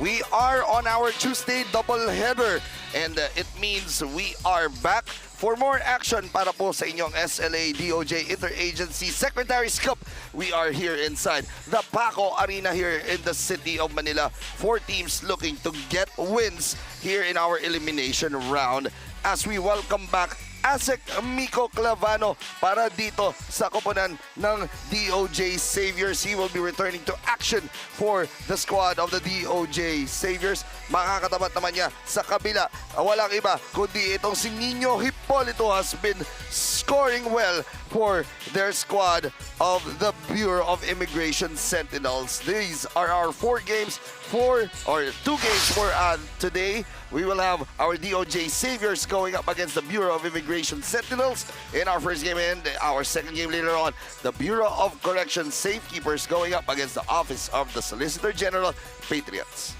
We are on our Tuesday doubleheader and it means we are back for more action para po sa inyong SLA DOJ Interagency Secretaries Cup. We are here inside the PACO Arena here in the city of Manila. 4 teams looking to get wins here in our elimination round as we welcome back Asya Miko Clavano para dito sa koponan ng DOJ Saviors. He will be returning to action for the squad of the DOJ Saviors. Makakatapat naman niya sa kabila. Walang iba kundi itong si Nino Hipolito has been scoring well for their squad of the Bureau of Immigration Sentinels. These are our 2 games for today. We will have our DOJ Saviors going up against the Bureau of Immigration Sentinels in our first game, and our second game later on, the Bureau of Corrections Safekeepers going up against the Office of the Solicitor General Patriots.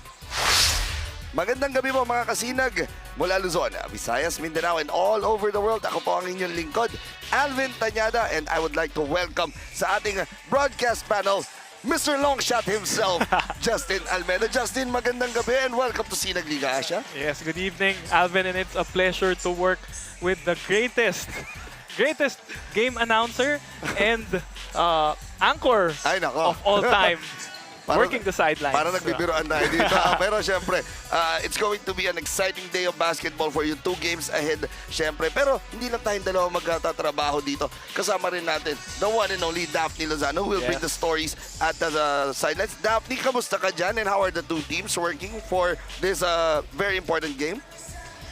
Magandang gabi po mga kasinag mula Luzon, Visayas, Mindanao, and all over the world. Ako po ang inyong lingkod, Alvin Tañada, and I would like to welcome sa ating broadcast panel Mr. Longshot himself, Justin Almeida. Justin, magandang gabi and welcome to Sinag, Liga, Asya. Yes, good evening, Alvin, and it's a pleasure to work with the greatest game announcer and anchor of all time. Working the sidelines. Para nagbibiroan tayo dito. Pero syempre, it's going to be an exciting day of basketball for you. 2 games ahead, syempre. Pero hindi lang tayong dalawa magtatrabaho dito. Kasama rin natin the one and only Daphne Lozano who will bring the stories at the sidelines. Daphne, kamusta ka dyan? And how are the 2 teams working for this very important game?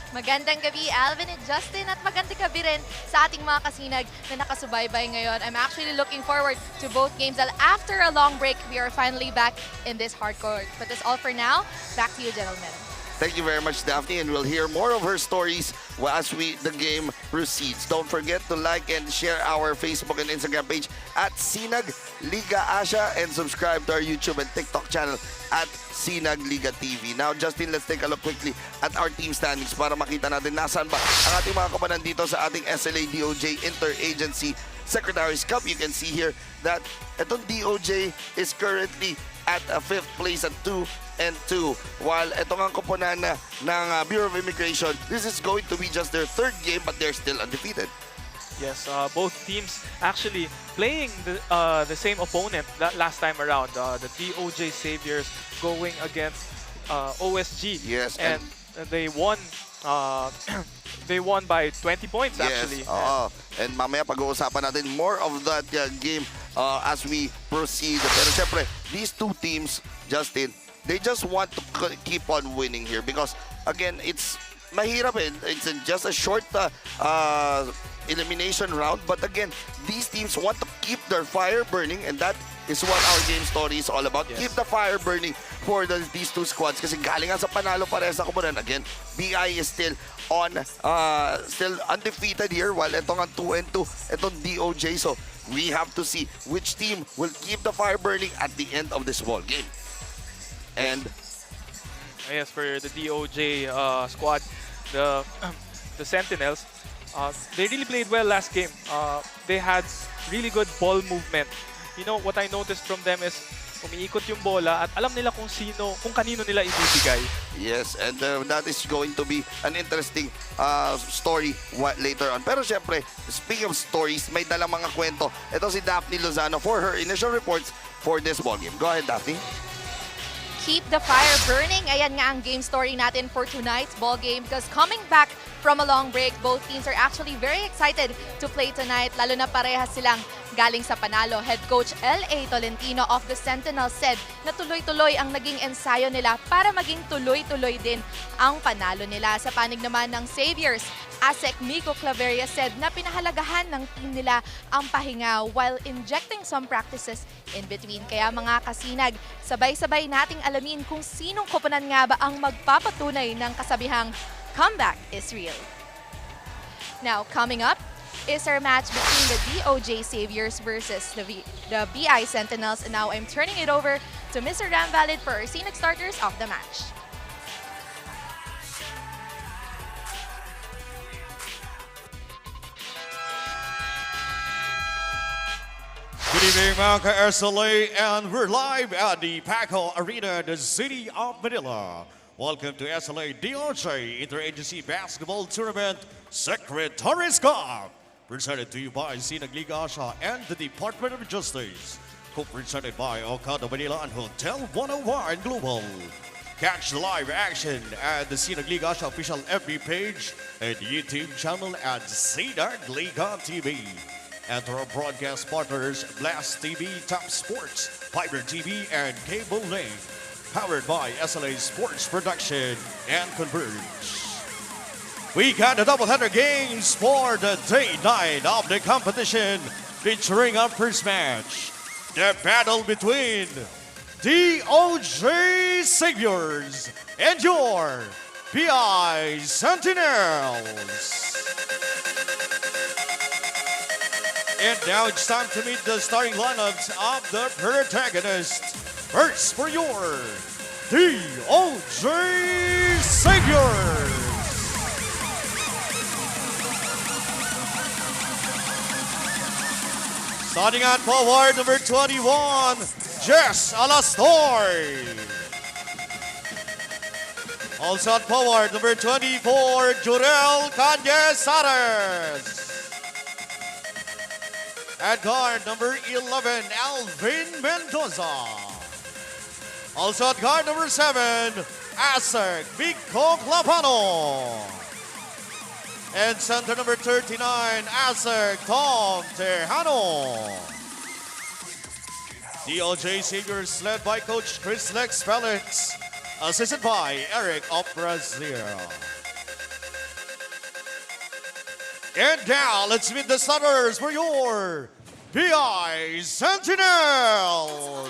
Magandang gabi, Alvin and Justin, at magandang gabi rin sa ating mga kasinag na nakasubaybay ngayon. I'm actually looking forward to both games. After a long break, we are finally back in this hardcore. But that's all for now. Back to you, gentlemen. Thank you very much, Daphne, and we'll hear more of her stories as the game proceeds. Don't forget to like and share our Facebook and Instagram page at Sinag Liga Asya and subscribe to our YouTube and TikTok channel at Sinag Liga TV. Now, Justin, let's take a look quickly at our team standings para makita natin nasaan ba ang ating mga kabanan dito sa ating SLA DOJ Interagency Secretaries Cup. You can see here that itong DOJ is currently at 5th place at 2-2. While itong ang koponan ng Bureau of Immigration, this is going to be just their 3rd game but they're still undefeated. Yes, both teams actually playing the same opponent that last time around. The DOJ Saviors going against OSG. Yes, and they won. They won by 20 points actually. Yes, and mamaya pag-uusapan natin more of that game as we proceed. Pero syempre, these 2 teams, Justin, they just want to keep on winning here because again, it's mahirap eh. It's just a short elimination round, but again, these teams want to keep their fire burning, and that is what our game story is all about. Yes. Keep the fire burning for these 2 squads kasi galing sa panalo pares sa koponan. Again, BI is still undefeated here while itong ang 2-2 itong DOJ. So we have to see which team will keep the fire burning at the end of this ball game. And Yes, for the DOJ squad, the the Sentinels, they really played well last game. They had really good ball movement. You know, what I noticed from them is umiikot yung bola at alam nila kung kanino nila ibibigay. Yes, and that is going to be an interesting story later on. Pero syempre, speaking of stories, may dalang mga kwento. Ito si Daphne Lozano for her initial reports for this ballgame. Go ahead, Daphne. Keep the fire burning. Ayan nga ang game story natin for tonight's ball game because coming back from a long break, both teams are actually very excited to play tonight. Lalo na parehas silang galing sa panalo. Head coach L.A. Tolentino of the Sentinels said na tuloy-tuloy ang naging ensayo nila para maging tuloy-tuloy din ang panalo nila. Sa panig naman ng Saviors, Asek Miko Claveria said na pinahalagahan ng team nila ang pahinga while injecting some practices in between. Kaya mga kasinag, sabay-sabay nating alamin kung sinong koponan nga ba ang magpapatunay ng kasabihang comeback is real. Now, coming up is our match between the DOJ Saviors versus the BI Sentinels. And now I'm turning it over to Mr. Ramvalid for our scenic starters of the match. Good evening, mga ka-SLA, and we're live at the PACO Arena, the city of Manila. Welcome to SLA DOJ Interagency Basketball Tournament Secretary's Cup, presented to you by Sinag, Liga, Asya, and the Department of Justice. Co-presented by Okada Manila and Hotel 101 Global. Catch the live action at the Sinag Liga Asya official FB page and YouTube channel at Sinag Liga TV. And to our broadcast partners, Blast TV, Top Sports, Fiber TV, and Cable Link. Powered by SLA Sports Production and Converge. We got the doubleheader games for the day 9 of the competition, featuring our first match, the battle between DOJ Saviors and your PI Sentinels. And now it's time to meet the starting lineups of the protagonists. First for your DOJ Saviors. Starting at forward, number 21, Jess Alastoy. Also at forward, number 24, Jurel Canyesares. At guard, number 11, Alvin Mendoza. Also at guard, number 7, Asek Vico Clapano. And center number 39, Asek Tom Tejano. DOJ Saviors led by Coach Chris Lex Felix, assisted by Eric of Brazil. And now, let's meet the starters for your PI Sentinels.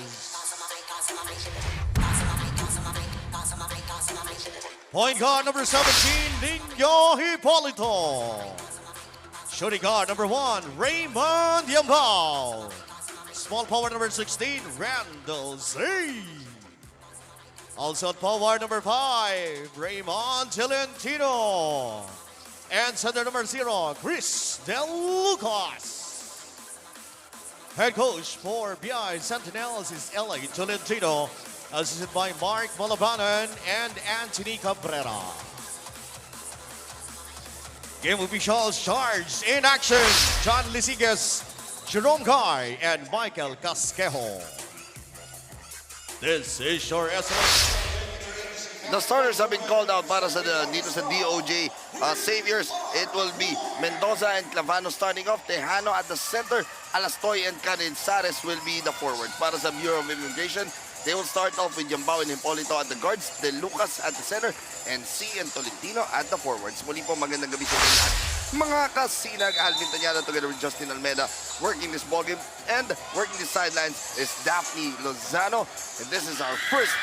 Point guard number 17, Nino Hipolito. Shooting guard number 1, Raymond Yambao. Small forward number 16, Randall Z. Also at forward number 5, Raymond Tolentino. And center number 0, Chris Del Lucas. Head coach for BI Sentinels is L.A. Tolentino, assisted by Mark Malabanan and Anthony Cabrera. Game officials charged in action, John Lisigas, Jerome Guy, and Michael Casquejo. This is your SLA. The starters have been called out para sa dito sa DOJ Saviors. It will be Mendoza and Clavano starting off. Tejano at the center. Alastoy and Canyesares will be the forwards. Para sa Bureau of Immigration, they will start off with Yambao and Hipolito at the guards, De Lucas at the center, and C and Tolentino at the forwards. Muli po magandang gabi sa inyo lahat. Mga kasinag, Alvin Tañada together with Justin Almeida working this ballgame, and working the sidelines is Daphne Lozano. And this is our first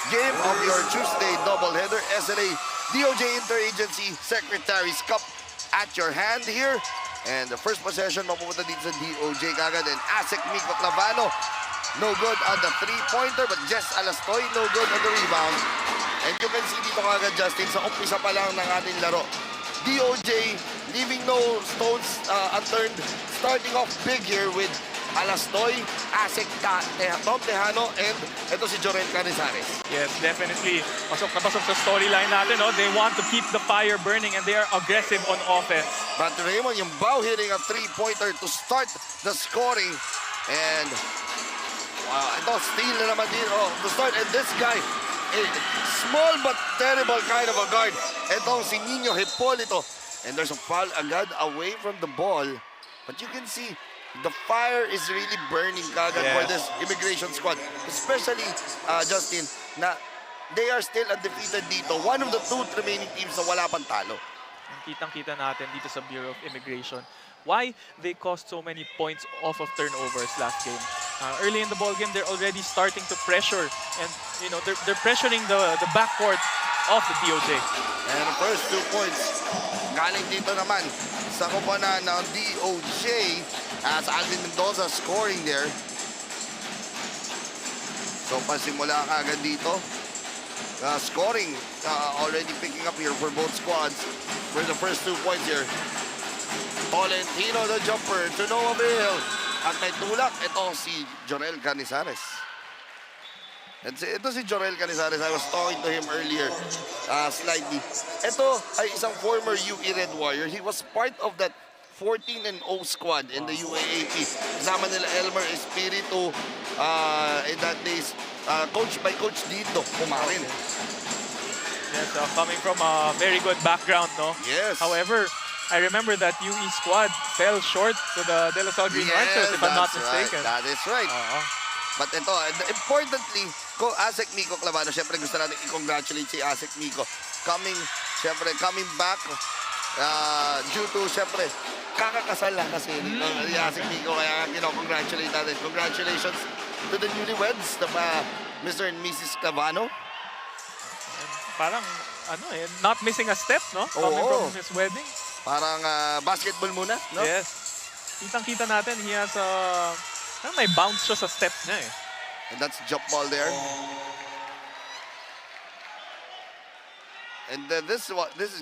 game of your Tuesday doubleheader, SLA DOJ Interagency Secretary's Cup at your hand here. And the first possession, mapupunta dito sa DOJ kagad, and Asek Miko Clavano, no good on the three-pointer, but Jess Alastoy, no good on the rebound. And you can see dito kagad, Justin, sa umpisa pa lang ng ating laro. DOJ leaving no stones unturned, starting off big here with Alastoy, Asek, Tom Tejano, and ito si Jorel Canizares. Yes, definitely. Pasok na pasok sa storyline natin. No? They want to keep the fire burning and they are aggressive on offense. But Raymond, yung bow hitting a three-pointer to start the scoring. And ito, steal na naman dito to start. And this guy, a small but terrible kind of a guard. Itong si Nino Hipolito. And there's a foul agad away from the ball. But you can see, the fire is really burning kagad for this immigration squad. Especially, Justin, na they are still undefeated dito. One of the two remaining teams na wala pang talo. Kitang-kita natin dito sa Bureau of Immigration why they caused so many points off of turnovers last game. Early in the ball game, they're already starting to pressure, and you know they're pressuring the backcourt of the DOJ. And the first 2 points galing dito naman sa koponan ng DOJ as Alvin Mendoza scoring there. So pasimula kagad dito. Scoring already picking up here for both squads for the first 2 points here. Tolentino the jumper to no avail. At may tulak, ito si Jorel Canizares. Ito si Jorel Canizares. I was talking to him earlier slightly. Ito ay isang former UE Red Warrior. He was part of that 14-0 squad in the UAAP. Kasama nila Elmer Espiritu in that days. Coached by Coach Dito Pumarin. Yes, coming from a very good background, no? Yes. However, I remember that UE squad fell short to the De La Salle Green Ranchers, if I'm not mistaken. Right. That is right. But ito, importantly, Asek Miko Clavano, syempre gusto natin i-congratulate si Asek Miko. Coming back due to, syempre, kakakasal lang kasi ni Asek Miko, kaya congratulate natin. Congratulations to the newlyweds, Mr. and Mrs. Clavano. Parang, not missing a step, no? Coming from his wedding. Parang basketball muna, no? Yes. Kitang-kita natin, he has may bounce siya sa step niya eh. And that's jump ball there. And this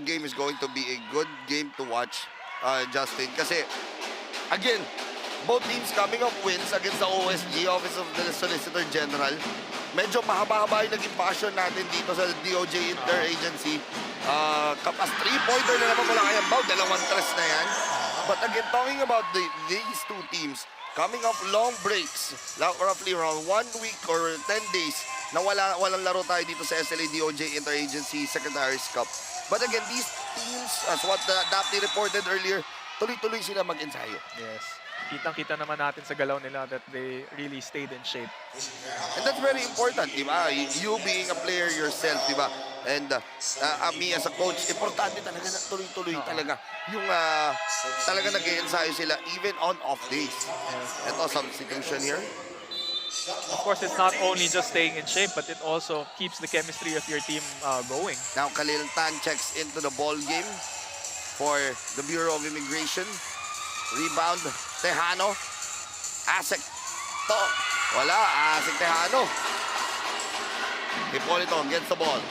game is going to be a good game to watch, Justin. Kasi, again, both teams coming up wins against the OSG, Office of the Solicitor General. Medyo mahaba-haba yung naging passion natin dito sa DOJ Interagency. Kapas 3-pointer na naman mula kayang Bao. 2 tres na yan. But again, talking about these two teams, coming off long breaks, roughly around 1 week or 10 days, na walang laro tayo dito sa SLA DOJ Interagency Secretaries Cup. But again, these teams, as what Dapti reported earlier, tuloy-tuloy sila mag-ensayo. Yes. Kitang-kita naman natin sa galaw nila that they really stayed in shape. And that's very important, di ba? You being a player yourself, di ba? And me as a coach, importante talaga na tuloy-tuloy talaga. Yung talaga nag-i-ensayo sila even on off days. Yes. Ito, substitution here. Of course, it's not only just staying in shape, but it also keeps the chemistry of your team going. Now, Khalil Tan checks into the ball game for the Bureau of Immigration. Rebound, Tejano. Asek. Wala, Asek Tejano. Hipolito gets the ball.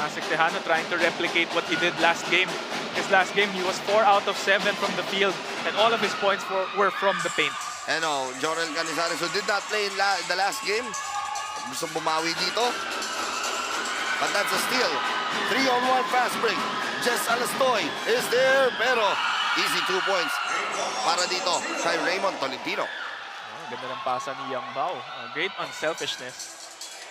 Asek Tejano trying to replicate what he did last game. His last game, he was 4 out of 7 from the field, and all of his points were from the paint. Jorel Canizares, who did not play in the last game, gusto bumawi dito. But that's a steal. 3-on-1 fast break. Jess Alastoy is there, pero easy 2 points para dito kay Raymond Tolentino. Ganda ng pasa ni Yang Bao. Great unselfishness.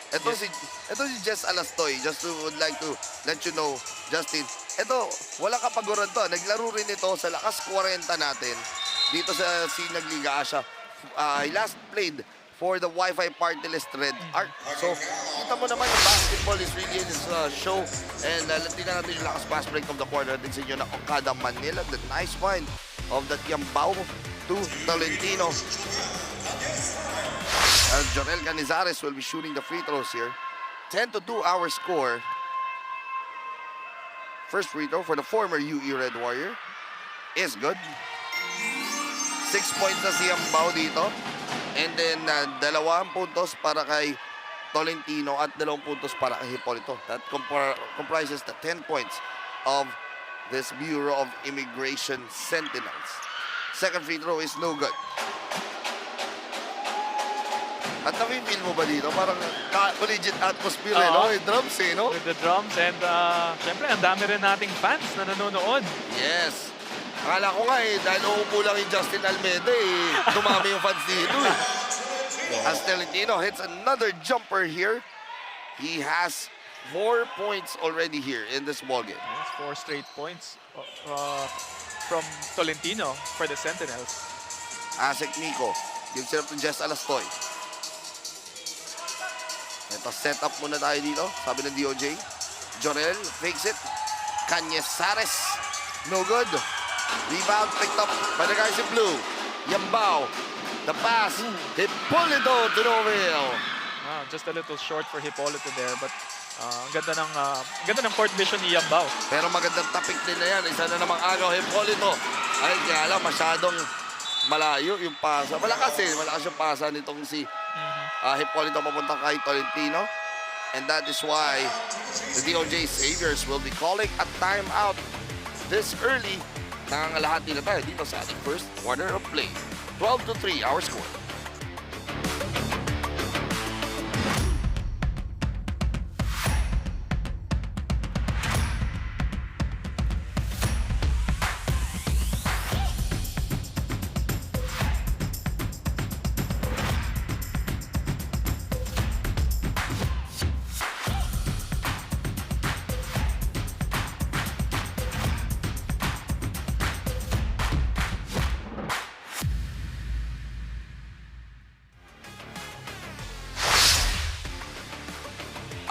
Ito si Jess Alastoy. Would like to let you know, Justin. Ito, wala kapaguran to. Naglaro rin ito sa lakas 40 natin dito sa Sinag Liga Asya. He last played for the Wi-Fi Party List Red Arc. So, kita mo naman yung basketball is really in this show. And tingnan natin yung lakas pass break of the corner. Natin sa inyo na Okada Manila. The nice find of that Yambao to Tolentino. Jorel Canizares will be shooting the free throws here. 10-2 our score. First free throw for the former UE Red Warrior is good. 6 points na si Yambao dito. And then, 2 puntos para kay Tolentino at 2 puntos para kay Hipolito. That comprises the 10 points of this Bureau of Immigration Sentinels. Second free throw is no good. At na-feel mo ba dito? Parang legit atmosphere, no? Yung drums, no? With the drums and syempre, ang dami rin nating fans na nanonood. Yes. Akala ko nga dahil uupo lang yung Justin Almeida, dumami yung fans dito. As Tolentino hits another jumper here, he has 4 points already here in this ballgame. Yes, 4 straight points from Tolentino for the Sentinels. Asek Nico gives it up to Jess Alastoy. Ito, set up muna tayo dito, sabi ng DOJ. Jorel fakes it. Cañizares, no good. Rebound picked up by the guys in blue. Yambao, the pass. Hipolito to Noville. Just a little short for Hipolito there, but ganda ng court vision ni Yambao. Pero magandang tapik din na yan. Isa na namang agaw, Hipolito. Ay, kaya lang, masyadong malayo yung pasa. Malakas yung pasa nitong si Hipolito papunta kay Tolentino. And that is why the DOJ Saviors will be calling a timeout this early. Nangangalahati na tayo dito sa ating first quarter of play. 12-3 our score.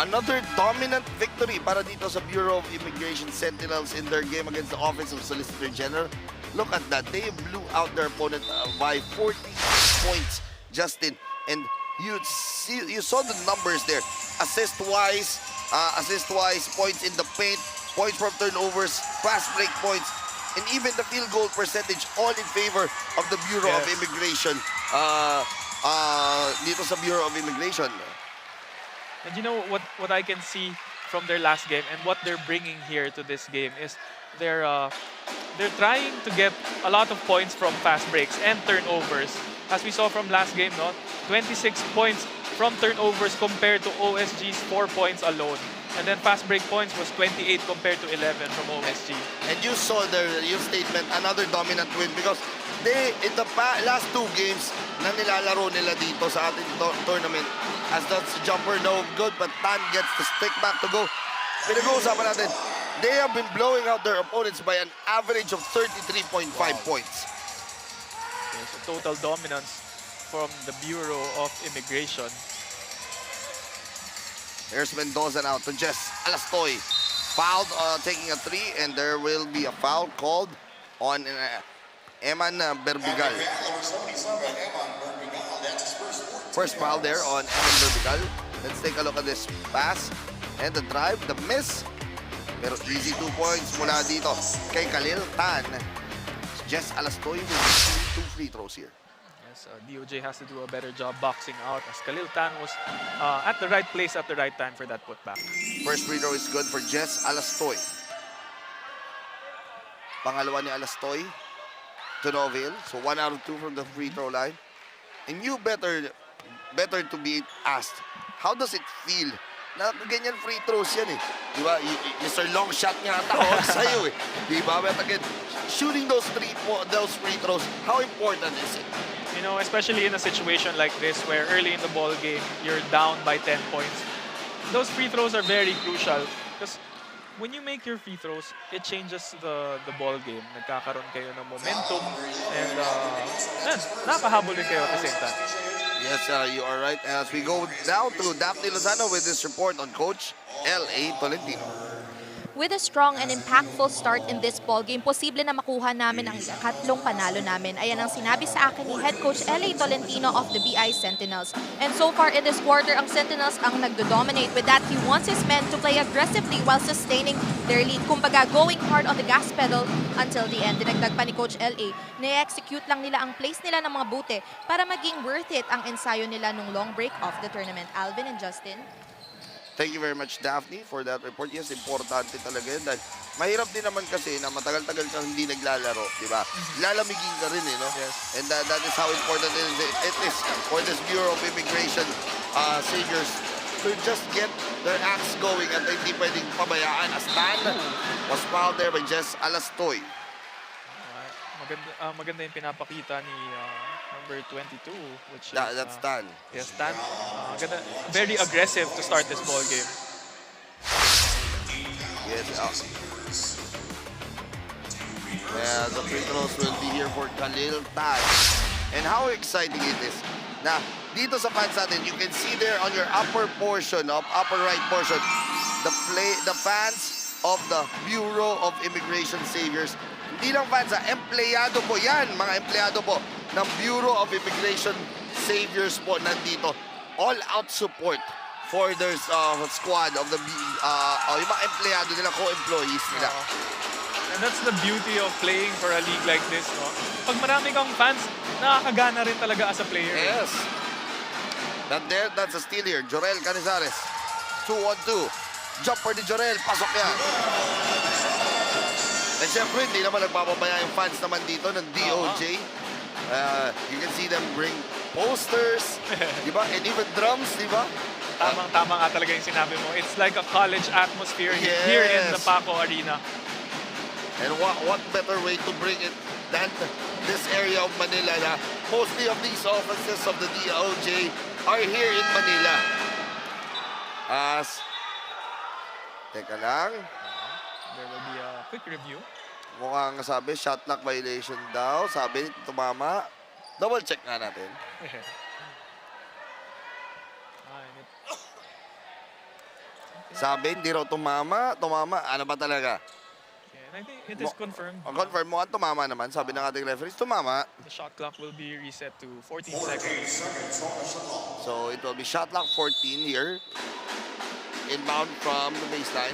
Another dominant victory para dito sa Bureau of Immigration Sentinels in their game against the Office of Solicitor General. Look at that. They blew out their opponent by 40 points, Justin. And you saw the numbers there. Assist-wise, points in the paint, points from turnovers, fast break points, and even the field goal percentage all in favor of the Bureau of Immigration. Dito sa Bureau of Immigration. And you know what I can see from their last game and what they're bringing here to this game is they're trying to get a lot of points from fast breaks and turnovers. As we saw from last game, 26 points from turnovers compared to OSG's 4 points alone. And then fast break points was 28 compared to 11 from OSG. And you saw your statement, another dominant win because they, in the last 2 games na nilalaro nila dito sa ating tournament, as that's jumper no good, but Tan gets the stick back to go. Pinag-uusapan natin, they have been blowing out their opponents by an average of 33.5 points. So total dominance from the Bureau of Immigration. Here's Mendoza now to Jess Alastoy. Fouled, taking a 3, and there will be a foul called on Eman Berbigal. First foul there on Eman Berbigal. Let's take a look at this pass and the drive, the miss. Pero easy 2 points mula dito kay Khalil Tan. Jess Alastoy with 2 free throws here. Yes, DOJ has to do a better job boxing out as Khalil Tan was at the right place at the right time for that putback. First free throw is good for Jess Alastoy. Pangalawa ni Alastoy to Noville. So 1 out of 2 from the free throw line. And you better to be asked, how does it feel na ganyan free throws yan Di ba? Mr. Long Shot nga tawag sa'yo Di ba? But again, shooting those free throws, how important is it? You know, especially in a situation like this where early in the ball game, you're down by 10 points. Those free throws are very crucial because when you make your free throws, it changes the ball game. Nagkakaroon kayo ng momentum and nakahabol din kayo at the same time. Yes, you are right. As we go now to Daphne Lozano with this report on Coach L.A. Tolentino. with a strong and impactful start in this ball game, posible na makuha namin ang ikatlong panalo namin. Ayan ang sinabi sa akin ni Head Coach L.A. Tolentino of the BI Sentinels. And so far in this quarter, ang Sentinels ang nagdo-dominate. With that, he wants his men to play aggressively while sustaining their lead. Kumbaga, going hard on the gas pedal until the end. Dinagdag pa ni Coach L.A. Na-execute lang nila ang plays nila ng mga bute para maging worth it ang ensayo nila nung long break of the tournament. Alvin and Justin. Thank you very much, Daphne, for that report. Yes, importante talaga yun. Dahil mahirap din naman kasi na matagal-tagal kang hindi naglalaro, di ba? Lalamigin ka rin, no? Yes. And that is how important it is for this Bureau of Immigration saviors to just get their acts going at hindi pwedeng pabayaan. Astan was fouled there by Jess Alastoy. Maganda yung pinapakita ni number 22, which is... That's Stan. Yes, Stan. Very aggressive to start this ball game. Yes. The free throws will be here for Khalil Tan. And how exciting it is. Na, dito sa fans natin, you can see there on your upper right portion, the fans of the Bureau of Immigration Saviors. Hindi lang fans, empleyado po yan, mga empleyado po ng Bureau of Immigration Saviors po nandito. All-out support for their squad of the yung mga empleyado nila, co-employees nila. And that's the beauty of playing for a league like this, no? Pag marami kang fans, nakakagana rin talaga as a player. Yes. That's a steal here. Jorel Canizares. 2-on-2. Jumper ni Jorel. Pasok yan. And syempre, hindi naman nagpapabaya yung fans naman dito ng DOJ. You can see them bring posters, di ba? And even drums, di ba? Tamang-tama nga talaga yung sinabi mo. It's like a college atmosphere here in the PACO Arena. And what better way to bring it than this area of Manila na mostly of these offices of the DOJ are here in Manila. Teka lang. There will be a quick review. Mukhang sabi, shot clock violation daw. Sabi, tumama. Double check nga natin. Sabi, hindi raw tumama. Tumama. Ano ba talaga? I think it is confirmed. Confirm mo, tumama naman. Sabi ng ating referees, tumama. The shot clock will be reset to 14 seconds. So it will be shot clock 14 here. Inbound from the baseline.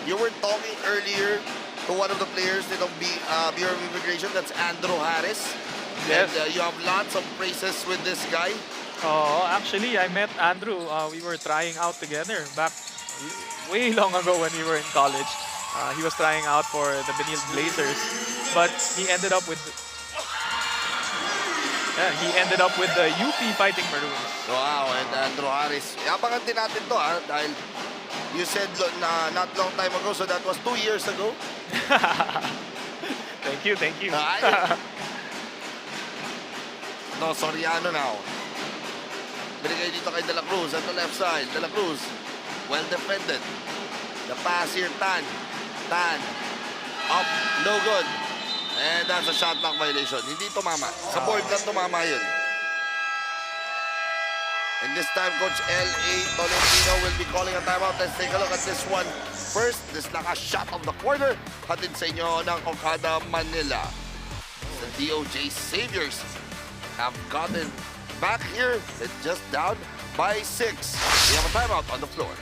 You were talking earlier to one of the players nitong Bureau of Immigration. That's Andrew Harris. Yes. And you have lots of praises with this guy. Oh, actually, I met Andrew. We were trying out together back way long ago when we were in college. He was trying out for the Benil Blazers, but he ended up with the UP Fighting Maroons. Wow, and Andrew Harris. Abangan din natin to dahil you said not long time ago, so that was 2 years ago. Thank you. No, Soriano now. Binigay dito kay De La Cruz at the left side. De La Cruz, well defended. The pass here, Tan, up, no good. And that's a shot clock violation. Hindi tumama. Sa board lang tumama yun. And this time, Coach L.A. Tolentino will be calling a timeout. Let's take a look at this one first. This last shot of the quarter. Hatid sa inyo ng Okada, Manila. The DOJ Saviors have gotten back here. It's just down by 6. We have a timeout on the floor.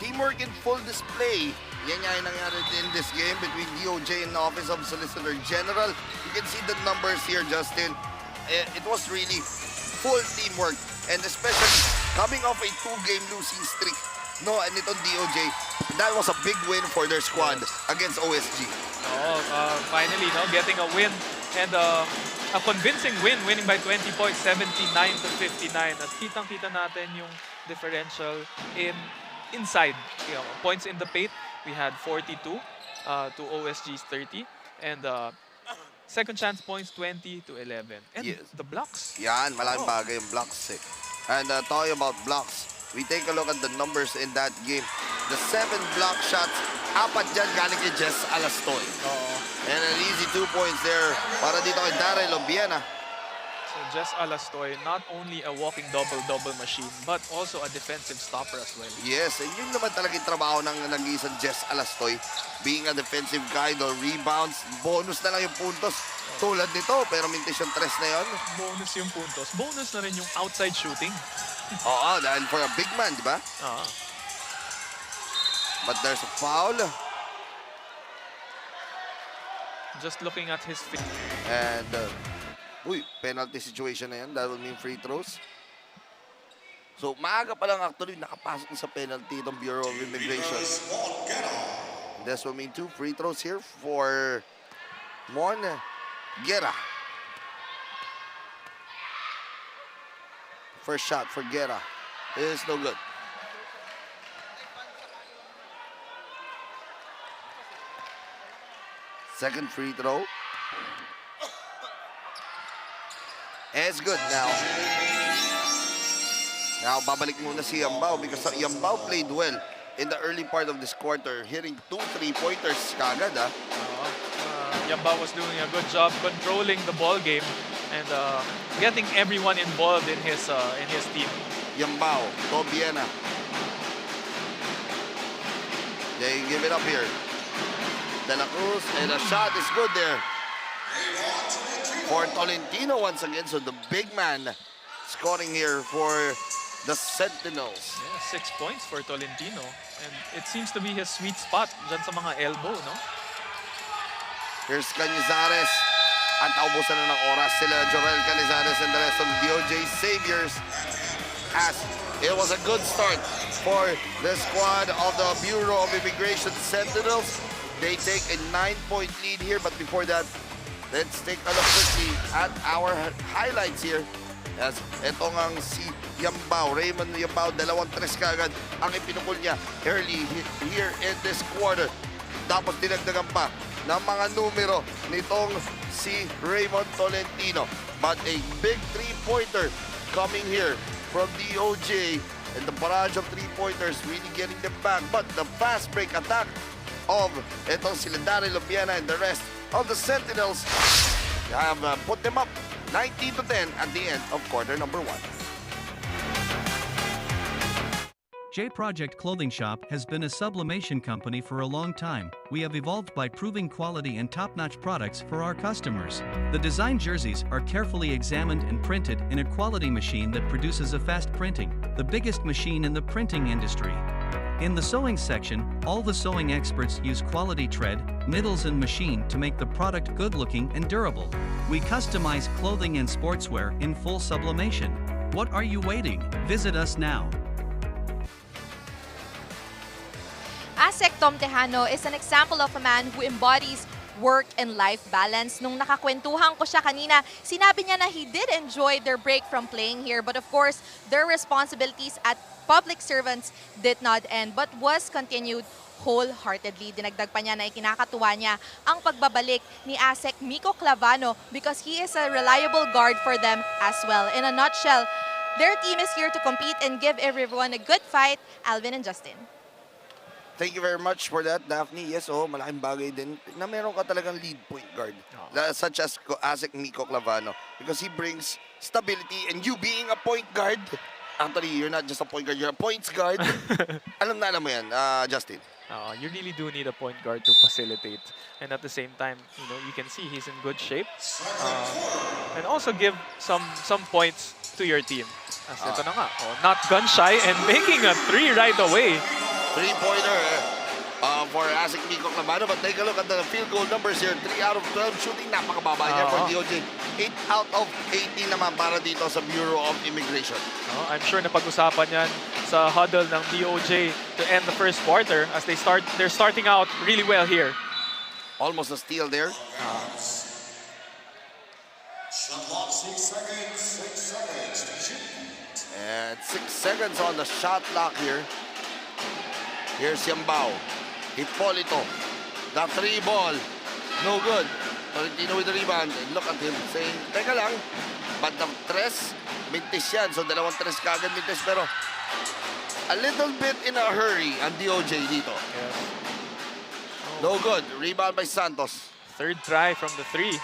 Teamwork in full display. Yan nga yung nangyari in this game between DOJ and the Office of Solicitor General. You can see the numbers here, Justin. It was really full teamwork. And especially coming off a 2-game losing streak. No, and itong DOJ, that was a big win for their squad against OSG. Finally, getting a win. And a convincing win, winning by 20 points, 79-59. At kitang-kita natin yung differential inside. You know, points in the paint, we had 42 to OSG's 30. And second chance points, 20-11. And Yes. the blocks. Yan, malaking bagay yung blocks eh. And talking about blocks, we take a look at the numbers in that game. The 7 block shots, 4 dyan galing kay Jess Alastoy. And an easy 2 points there para dito kay Daryl Obiena. So Jess Alastoy, not only a walking double-double machine, but also a defensive stopper as well. Yes, and yun naman talaga yung trabaho ng nag-iisang Jess Alastoy. Being a defensive guy, no rebounds, bonus na lang yung puntos. Tulad nito, pero mintis yung tres na yun. Bonus yung puntos. Bonus na rin yung outside shooting. Oo, dahil for a big man, di ba? But there's a foul. Just looking at his feet. And, penalty situation na yan. That will mean free throws. So, maaga pa lang actually nakapasok sa penalty ng Bureau of Immigration. This will mean 2 free throws here for Mon Guerra. First shot for Guerra. It is no good. Second free throw. It's good now. Now, babalik muna si Yambao because Yambao played well in the early part of this quarter, hitting 2 3-pointers kagad. Yamba was doing a good job controlling the ball game and getting everyone involved in his team. Yambao, Tobiena. They give it up here. De La Cruz, and a shot is good there. For Tolentino once again, so the big man scoring here for the Sentinels. Yeah, 6 points for Tolentino. And it seems to be his sweet spot dyan sa mga elbow, no? Here's Canizares. At naubusan na ng oras sila, Jorel Canizares and the rest of DOJ Saviors. As it was a good start for the squad of the Bureau of Immigration Sentinels. They take a 9-point lead here, but before that, let's take a look quickly at our highlights here. As ito ngang si Yambao, Raymond Yambao, 2 tres kagad ang ipinukul niya early here in this quarter. Tapos dinagdagan pa ng mga numero nitong si Raymond Tolentino. But a big 3-pointer coming here from DOJ, and the barrage of 3-pointers really getting them back. But the fast break attack of itong sila Daryl Obiena and the rest of the Sentinels have put them up 19-10 at the end of quarter number 1. J Project Clothing Shop has been a sublimation company for a long time. We have evolved by proving quality and top-notch products for our customers. The design jerseys are carefully examined and printed in a quality machine that produces a fast printing, the biggest machine in the printing industry. In the sewing section, all the sewing experts use quality thread, needles and machine to make the product good-looking and durable. We customize clothing and sportswear in full sublimation. What are you waiting? Visit us now. Asya Tom Tejano is an example of a man who embodies work and life balance. Nung nakakwentuhan ko siya kanina, sinabi niya na he did enjoy their break from playing here, but of course, their responsibilities at public servants did not end but was continued wholeheartedly. Dinagdag pa niya na ikinakatuwa niya ang pagbabalik ni Asek Miko Clavano because he is a reliable guard for them as well. In a nutshell, their team is here to compete and give everyone a good fight. Alvin and Justin. Thank you very much for that, Daphne. Yes, malaking bagay din na meron ka talagang lead point guard, such as Asek Miko Clavano, because he brings stability, and you being a point guard, actually, you're not just a point guard, you're a points guard. alam mo yan, Justin. You really do need a point guard to facilitate. And at the same time, you can see he's in good shape. And also give some points to your team. As ito na nga, not gun shy and making a 3 right away. 3-pointer for Asek Miko Clavano. But take a look at the field goal numbers here. 3 out of 12 shooting. Napakababa niya for DOJ. 8 out of 18 naman para dito sa Bureau of Immigration. I'm sure napag-usapan yan sa huddle ng DOJ to end the first quarter as they're starting out really well here. Almost a steal there. And 6 seconds on the shot clock here. Here's Yambao. Hipolito. The 3 ball. No good. Tolentino with the rebound. And look at him saying, teka lang, but the 3, mintis yan. So, 2 3 kagad mintis. Pero, a little bit in a hurry ang DOJ dito. Yes. No good. Rebound by Santos. Third try from the 3.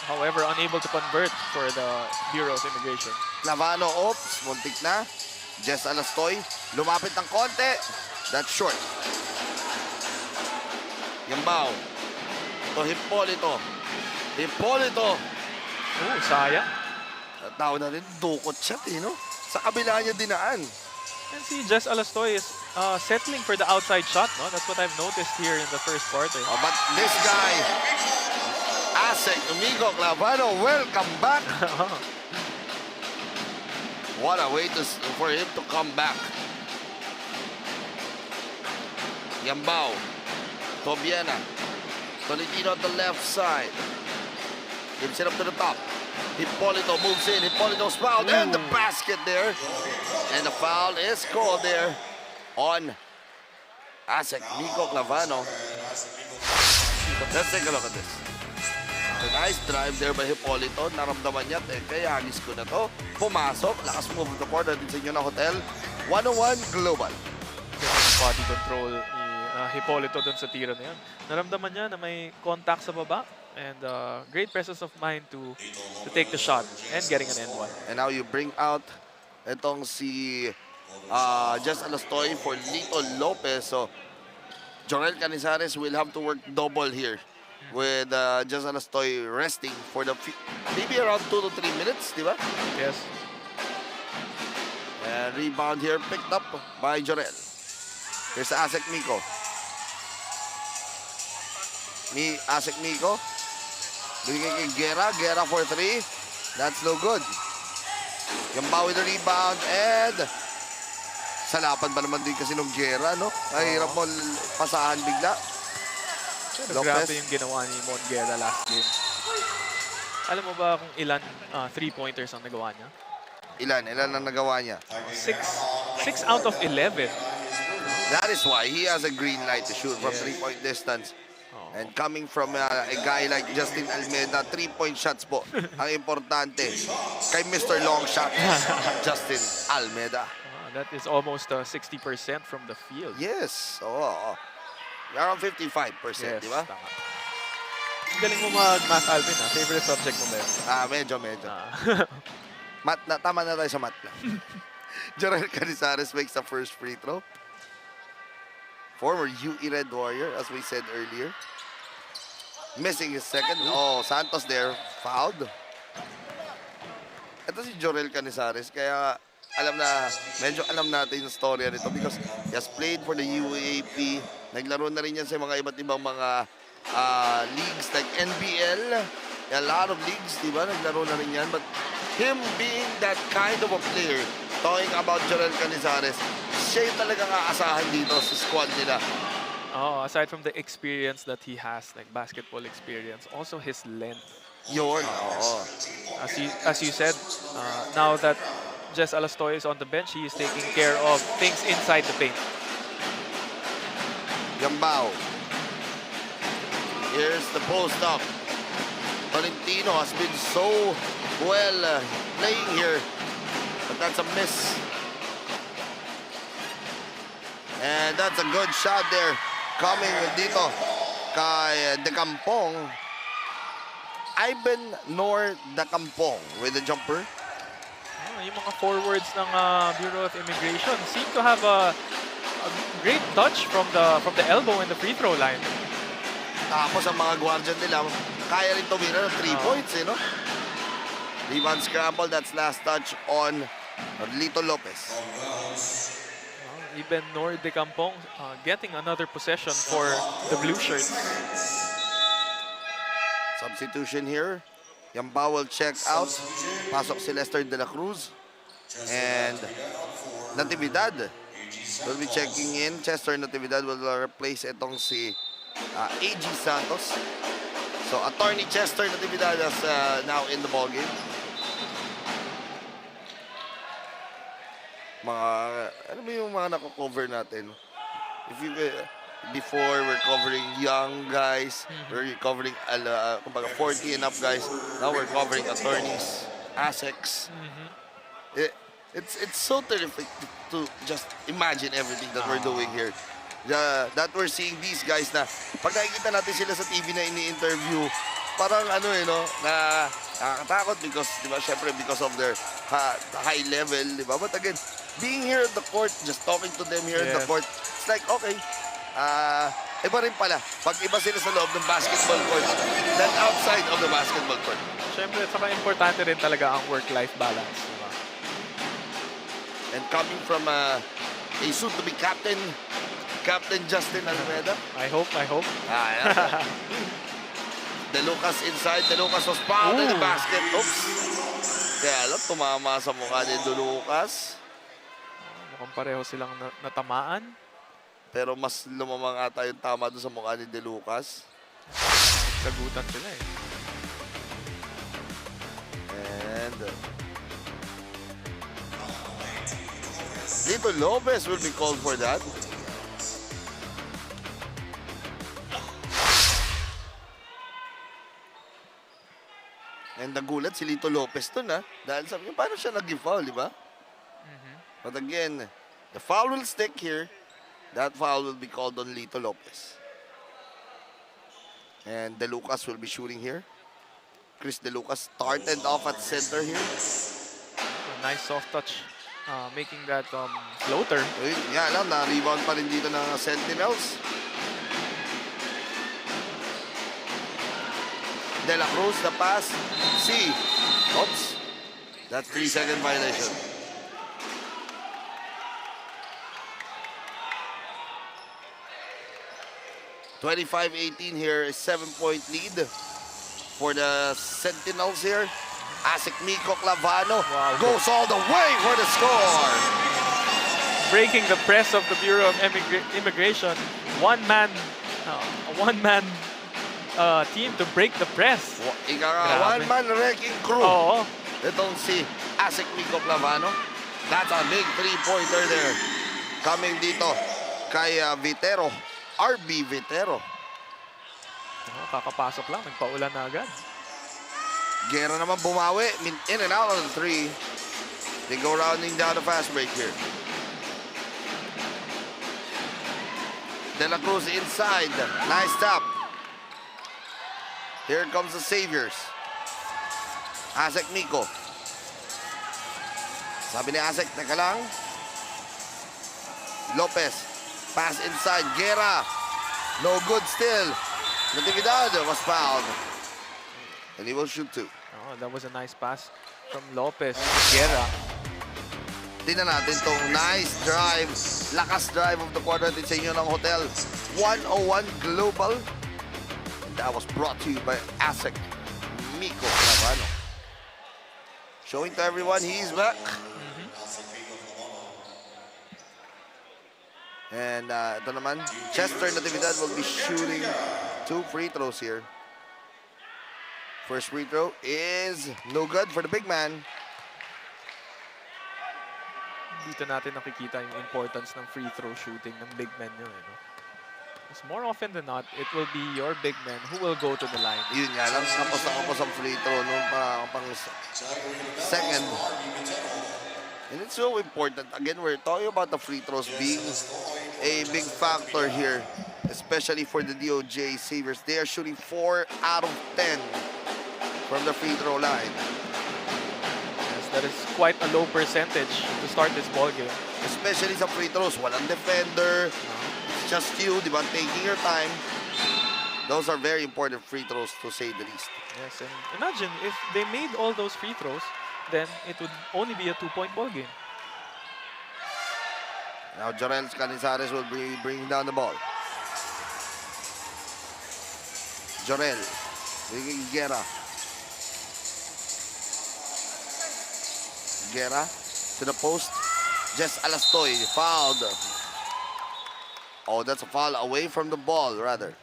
However, unable to convert for the Bureau of Immigration. Clavano, oops, muntik na. Jess Alastoy, lumapit ng konti. That's short. Yambao. To Hipolito. Hipolito. Oh, sayang. Tao na rin, dukot shot eh, no? Sa kabila niya dinaan. And see, Jess Alastoy is settling for the outside shot, no? That's what I've noticed here in the first quarter. Oh, but this guy, Asya, Umigo, Clavano, welcome back. What a way for him to come back. Yambao. Tobiena. Tolentino on the left side. Gives it up to the top. Hipolito moves in. Hipolito's fouled. And the basket there. And the foul is called there on Asek Nico Clavano. Let's take a look at this. A nice drive there by Hipolito. Naramdaman niya, kaya hagis ko na to. Pumasok. Lakas move the court din sa inyo na hotel. 101 Global. Body control ni Hipolito dun sa tira na yan. Naramdaman niya na may contact sa baba. And great presence of mind to take the shot and getting an end one. And now you bring out itong si Jess Alastoy for Lito Lopez. So, Jorel Canizares will have to work double here with Jess Alastoy resting for the maybe around 2 to 3 minutes, di ba? Yes. And rebound here picked up by Jorel. Here's Asek Miko. Asek Miko. Bigay kay Guerra. Guerra for 3. That's no good. Yambao with the rebound and sa lapan ba naman din kasi nung Guerra, no? Ay, hirap mo pasahan bigla. Pero grabe yung ginawa ni Mon Guerra last game. Alam mo ba kung ilan 3-pointers ang nagawa niya? Ilan ang nagawa niya? 6 out of 11. That is why he has a green light to shoot from 3-point distance. And coming from a guy like Justin Almeida, 3-point shots po ang importante kay Mr. Long Shot, Justin Almeida. That is almost 60% from the field. Yes. Around 55%, Yes, di ba? tama. Galing mo mag-math, Alvin. Favorite subject mo ba yun? Medyo. Tama na tayo sa math lang. Jorel Canizares makes the first free throw. Former UE Red Warrior, as we said earlier. Missing his second. Oh, Santos there, fouled. Ito si Jorel Canizares, kaya medyo alam natin yung storya nito because he has played for the UAP. Naglaro na rin yan sa mga iba't ibang mga leagues like NBL. A lot of leagues, di ba? Naglaro na rin yan. But him being that kind of a player, talking about Jorel Canizares, siya yung talagang aasahan dito sa squad nila. Aside from the experience that he has, like basketball experience, also his length. Yun, As you said, now that Jess Alastoy is on the bench, he is taking care of things inside the paint. Yambao. Here's the post up. Tolentino has been so well playing here, but that's a miss. And that's a good shot there. Coming dito kay De Campong. Ivan Nor De Campong with the jumper. Yung mga forwards ng Bureau of Immigration seem to have a great touch from the elbow and the free throw line. Tapos ang mga guardian nila, kaya rin tumira ng 3 points, no? Rebound scramble, that's last touch on Lito Lopez. Even Nor De Campong getting another possession for the blue shirts. Substitution here. Yambao will check out. Pasok si Lester De La Cruz. And Natividad will be checking in. Chester Natividad will replace itong si AG Santos. So, Attorney Chester Natividad is now in the ballgame. Ano mo yung mga nako-cover natin? If you, before, we're covering young guys. We're covering, kumbaga, 40 and up guys. Now we're covering attorneys, ASECs. It's so terrific to just imagine everything that we're doing here. That we're seeing these guys na pag nakikita natin sila sa TV na ini-interview, parang ano no, na nakakatakot because, di ba, syempre because of their high level, di ba? But again, being here at the court, just talking to them here at the court, it's like, okay, iba rin pala. Pag iba sila sa loob ng basketball court than outside of the basketball court. Syempre, saka importante rin talaga ang work-life balance. Diba? And coming from a soon-to-be Captain Justin Alameda. I hope. Yeah. De Lucas inside. De Lucas was fouled in the basket. Oops. Kaya lang, tumama sa mukha ni De Lucas. Mukhang pareho silang natamaan. Pero mas lumamang ata yung tama doon sa mukha ni De Lucas. Sagutan sila eh. And Lito Lopez will be called for that. And nagulat si Lito Lopez dun dahil sabi niya, paano siya nag-foul, di ba? But again, the foul will stick here. That foul will be called on Lito Lopez. And De Lucas will be shooting here. Chris De Lucas started off at center here. A nice soft touch. Making that floater. Yan lang, na-rebound pa rin dito ng Sentinels. De La Cruz, the pass. C. Oops. That's 3-second violation. (25-18) here, a 7-point lead for the Sentinels here. Asik Miko Clavano goes all the way for the score. Breaking the press of the Bureau of Immigration. One-man team to break the press. One-man wrecking crew. Oo. Itong si Asik Miko Clavano. That's a big three-pointer there. Coming dito kay Vitero. RB Vitero. Kakapasok lang, nagpaulan na agad. Guerra naman bumawi. In and out on the three. They go rounding down the fast break here. De La Cruz inside. Nice tap. Here comes the Saviors. Asek Miko. Sabi ni Asek, teka lang. Lopez. Pass inside. Guerra. No good still. Natividad was fouled. And he will shoot two. Oh, that was a nice pass from Lopez to Guerra. Tingnan natin tong nice drive. Lakas drive of the quarter natin sa inyo ng Hotel 101 Global. And that was brought to you by Asek Miko Clavano. Showing to everyone he's back. And ito naman, Chester Natividad will be shooting 2 free throws here. First free throw is no good for the big man. Dito natin nakikita yung importance ng free throw shooting ng big men nyo. Because more often than not, it will be your big men who will go to the line. Yun nga lang, tapos ang free throw nung pang second. And it's so important. Again, we're talking about the free throws being a big factor here, especially for the DOJ Saviors. They are shooting 4 out of 10 from the free throw line. Yes, that is quite a low percentage to start this ball game. Especially sa free throws, walang defender, it's just you, di ba, taking your time. Those are very important free throws to say the least. Yes, and imagine if they made all those free throws, then it would only be a 2-point ball game. Now Jorel Canizares will be bringing down the ball. Jorel, bringing Guerra. Guerra to the post. Jess Alastoy fouled. Oh, that's a foul away from the ball, rather.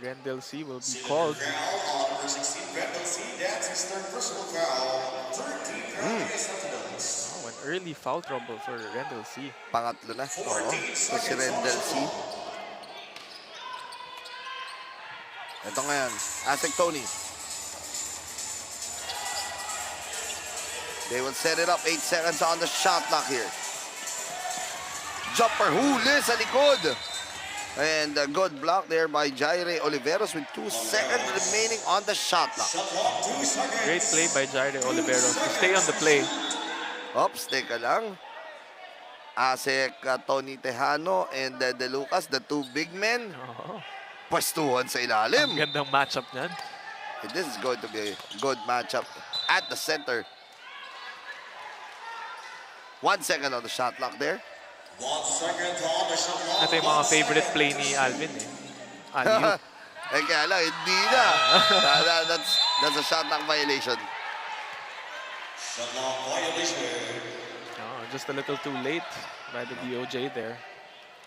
Rendell C will be called. Number 16, Randall C. That's his third personal foul. 13 Sentinels. Oh, an early foul trouble for Rendell C. Pangatlo na. Oo. Ito si Rendell C. Ito ngayon. Asya Tony. They will set it up. 8 seconds on the shot clock here. Jumper huli sa likod. And a good block there by Jaire Oliveros with 2 seconds remaining on the shot clock. Great play by Jaire Oliveros to stay on the play. Oops, teka lang. Asek, Tony Tejano, and De Lucas, the two big men. Oh, Pwestuhan sa ilalim. ang gandang matchup niyan. This is going to be a good matchup at the center. 1 second on the shot clock there. 1 second on the shot clock. Ito yung mga favorite play ni Alvin eh. Alley-oop. Eh kaya lang, hindi na. That's a shot clock violation. Shot clock violation. Oh, just a little too late by the DOJ there.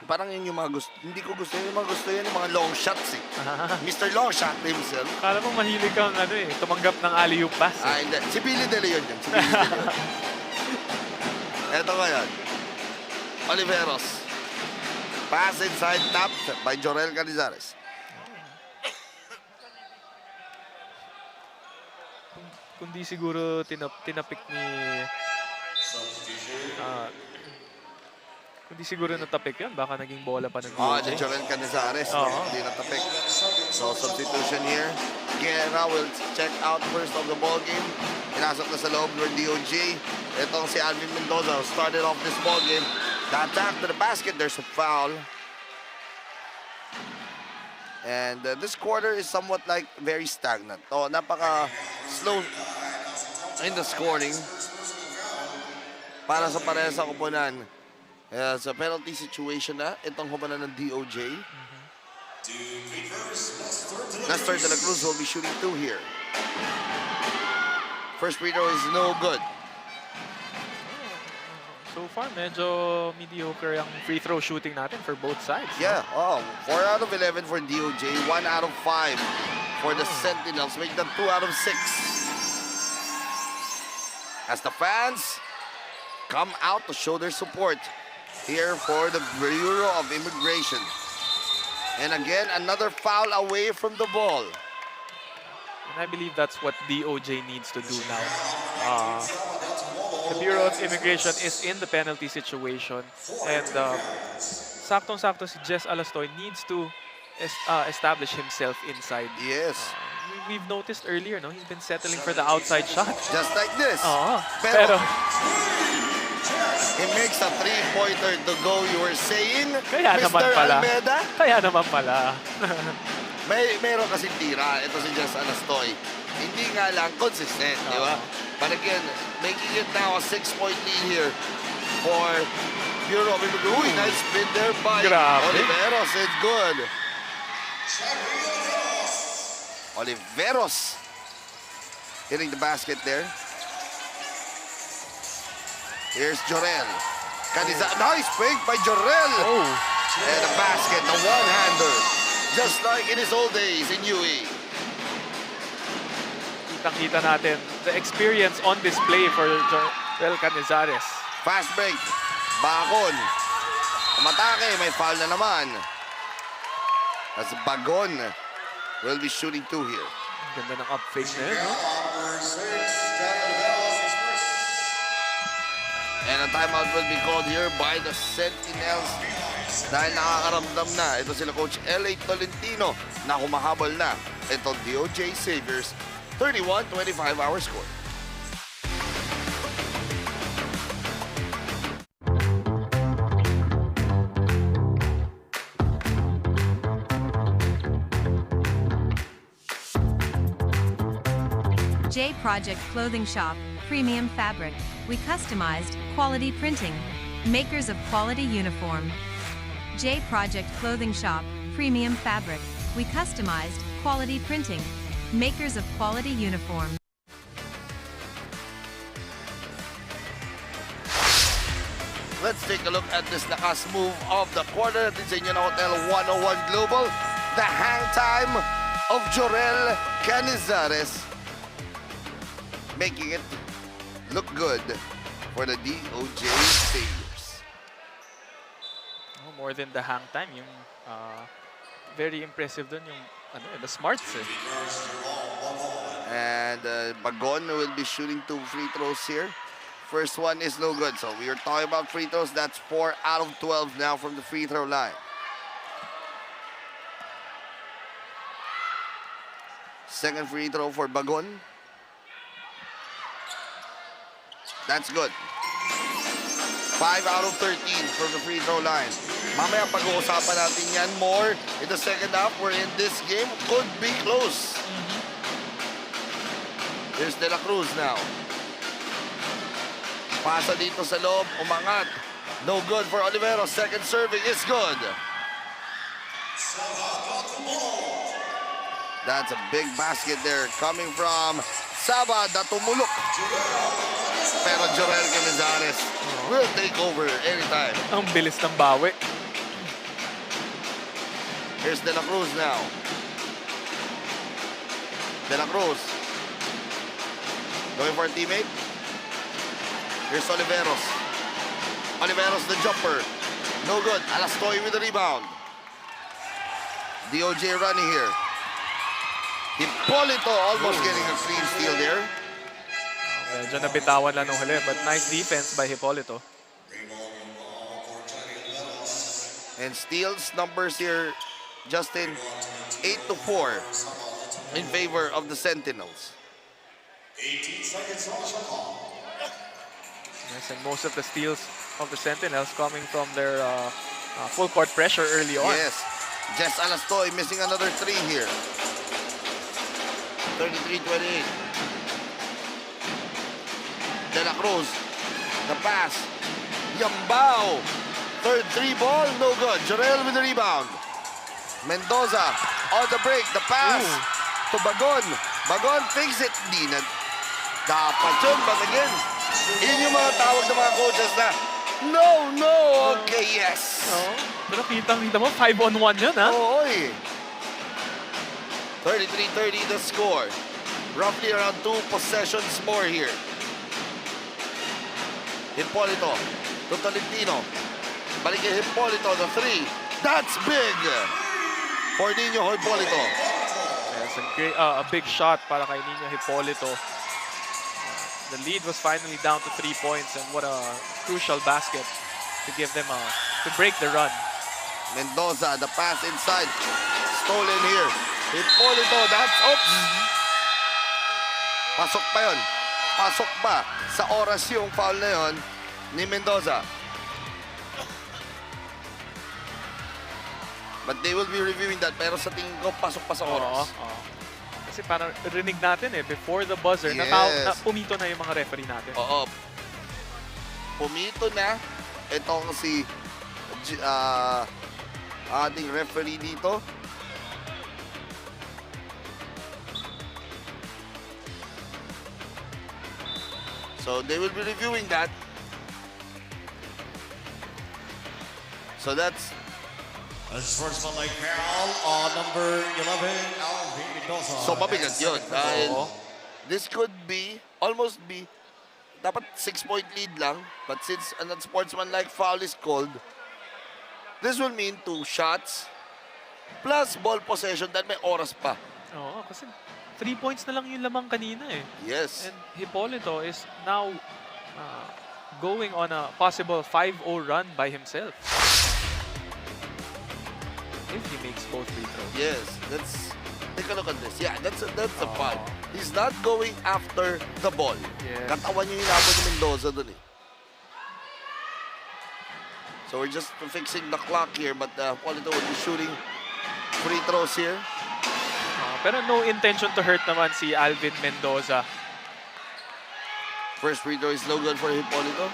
Parang yun yung mga gusto. Hindi ko gusto yun. Yung mga gusto yun yung mga long shots eh. Mr. Long Shot himself. Kala mo mahilig kang tumanggap ng alley-oop pass. Ah, hindi. Si Billy De Leon yun. Si Billy De Leon. Eto ngayon. Oliveros. Pass inside, tapped by Jorel Canizares. Kung di siguro tinapik ni... kung di siguro natapik yun, baka naging bola pa ng Oh, DOJ. Jorel Canizares. Oo. Hindi natapik. So, substitution here. Guerra will check out first of the ball game. Pinasok na sa loob ng DOJ. Itong si Alvin Mendoza started off this ball game. The attack to the basket. There's a foul. And this quarter is somewhat like very stagnant. Oh, napaka-slow in the scoring. Para sa parehas sa kupunan. Sa penalty situation na, itong kupunan ng DOJ. Lester de la Cruz will be shooting 2 here. First free throw is no good. So far, medyo mediocre ang free throw shooting natin for both sides. Yeah, 4 out of 11 for DOJ, 1 out of 5 for the Sentinels, make them 2 out of 6. As the fans come out to show their support here for the Bureau of Immigration. And again, another foul away from the ball. And I believe that's what DOJ needs to do now. The Bureau of Immigration is in the penalty situation. And saktong-sakto si Jess Alastoy needs to establish himself inside. Yes. We've noticed earlier, no, he's been settling for the outside shot. Just like this. Pero he makes a 3-pointer to go, you were saying, kaya Mr. naman pala. Almeda? Kaya naman pala. Meron kasi tira. Ito si Jess Alastoy. Hindi nga lang consistent, di ba? But again, making it now a 6-point lead here for Bureau of Immigration. Uy, nice spin there by Oliveros. It's good. Oliveros hitting the basket there. Here's Jorel. Nice fake by Jorel. And a basket, a one-hander. Just like in his old days in UE. Kitang-kita natin the experience on display for Jorel Canizares. Fast break. Bakon. Umatake. May foul na naman. As Bagon will be shooting 2 here. Ganda ng up fake na yun, no? And a timeout will be called here by the Sentinels. Dahil nakakaramdam na. Ito sila Coach L.A. Tolentino na humahabol na. Ito DOJ Saviors. 31-25 our score. J Project Clothing Shop, premium fabric. We customized, quality printing. Makers of quality uniform. J Project Clothing Shop, premium fabric. We customized, quality printing. Makers of quality uniform. Let's take a look at this lakas move of the quarter. This is Hotel 101 Global. the hang time of Jorel Canizares, making it look good for the DOJ Sailors. Oh, more than the hang time, yung very impressive dun yung the smarts eh. And Bagon will be shooting 2 free throws here. First one is no good. So we are talking about free throws. That's 4 out of 12 now from the free throw line. Second free throw for Bagon. That's good. 5 out of 13 from the free throw line. Mamaya pag-uusapan natin yan more in the second half. We're in this game. Could be close. Here's De La Cruz now. Pasa dito sa loob. Umangat. No good for Olivero. Second serving is good. That's a big basket there coming from Saba na tumulok. Pero Jorel Canizares will take over anytime. Ang bilis ng bawi. Here's De La Cruz now. De La Cruz. Going for a teammate. Here's Oliveros. Oliveros the jumper. No good. Alastoy with the rebound. DOJ running here. Hipolito almost getting a clean steal there. Medyo nabitawan lang nung huli, but nice defense by Hipolito. And steals numbers here, Justin, 8-4 in favor of the Sentinels. 18 seconds on shot clock. Yes, and most of the steals of the Sentinels coming from their full court pressure early on. Yes. Jess Alastoy missing another 3 here. 33-28. De La Cruz. The pass. Yambao. Third 3 ball. No good. Jorel with the rebound. Mendoza on the break. The pass to Bagon. Bagon thinks it. Di na dapat yun. But again, yun yung mga tawag ng mga coaches na no. Okay, yes. Oh, pero kita mo, 5-on-1 yun, ha? Oo, eh. 33-30 the score. Roughly around 2 possessions more here. Hipolito to Tolentino. Balik kay Hipolito, the 3. That's big for Nino Hipolito. Yes, a big shot para kay Nino Hipolito. The lead was finally down to 3 points, and what a crucial basket to give them to break the run. Mendoza, the pass inside. Stolen here. Hipolito, that's oops. Pasok pa yun. Pasok pa sa oras yung foul na yun ni Mendoza. But they will be reviewing that. Pero sa tingin ko, pasok pa sa oras. Kasi parang rinig natin before the buzzer, Yes. na pumito na yung mga referee natin. Oo. Pumito na. Itong si ating referee dito. So they will be reviewing that. So that's That's first one like foul on number 11, Alvin Mendoza. so mabigat yun. Dahil Oo. this could be, almost be, dapat 6-point lead lang. But since an unsportsmanlike foul is called, this will mean 2 shots plus ball possession dahil may oras pa. Oo, kasi 3 points na lang yung lamang kanina eh. Yes. And Hipolito is now going on a possible 5-0 run by himself. If he makes both free throws. Yes, take a look at this. Yeah, that's a foul. He's not going after the ball. Yes. Katawan yung hinabol ni Mendoza dun eh. So we're just fixing the clock here, but Polito will be shooting free throws here. Pero no intention to hurt naman si Alvin Mendoza. First free throw is no good for Hipolito.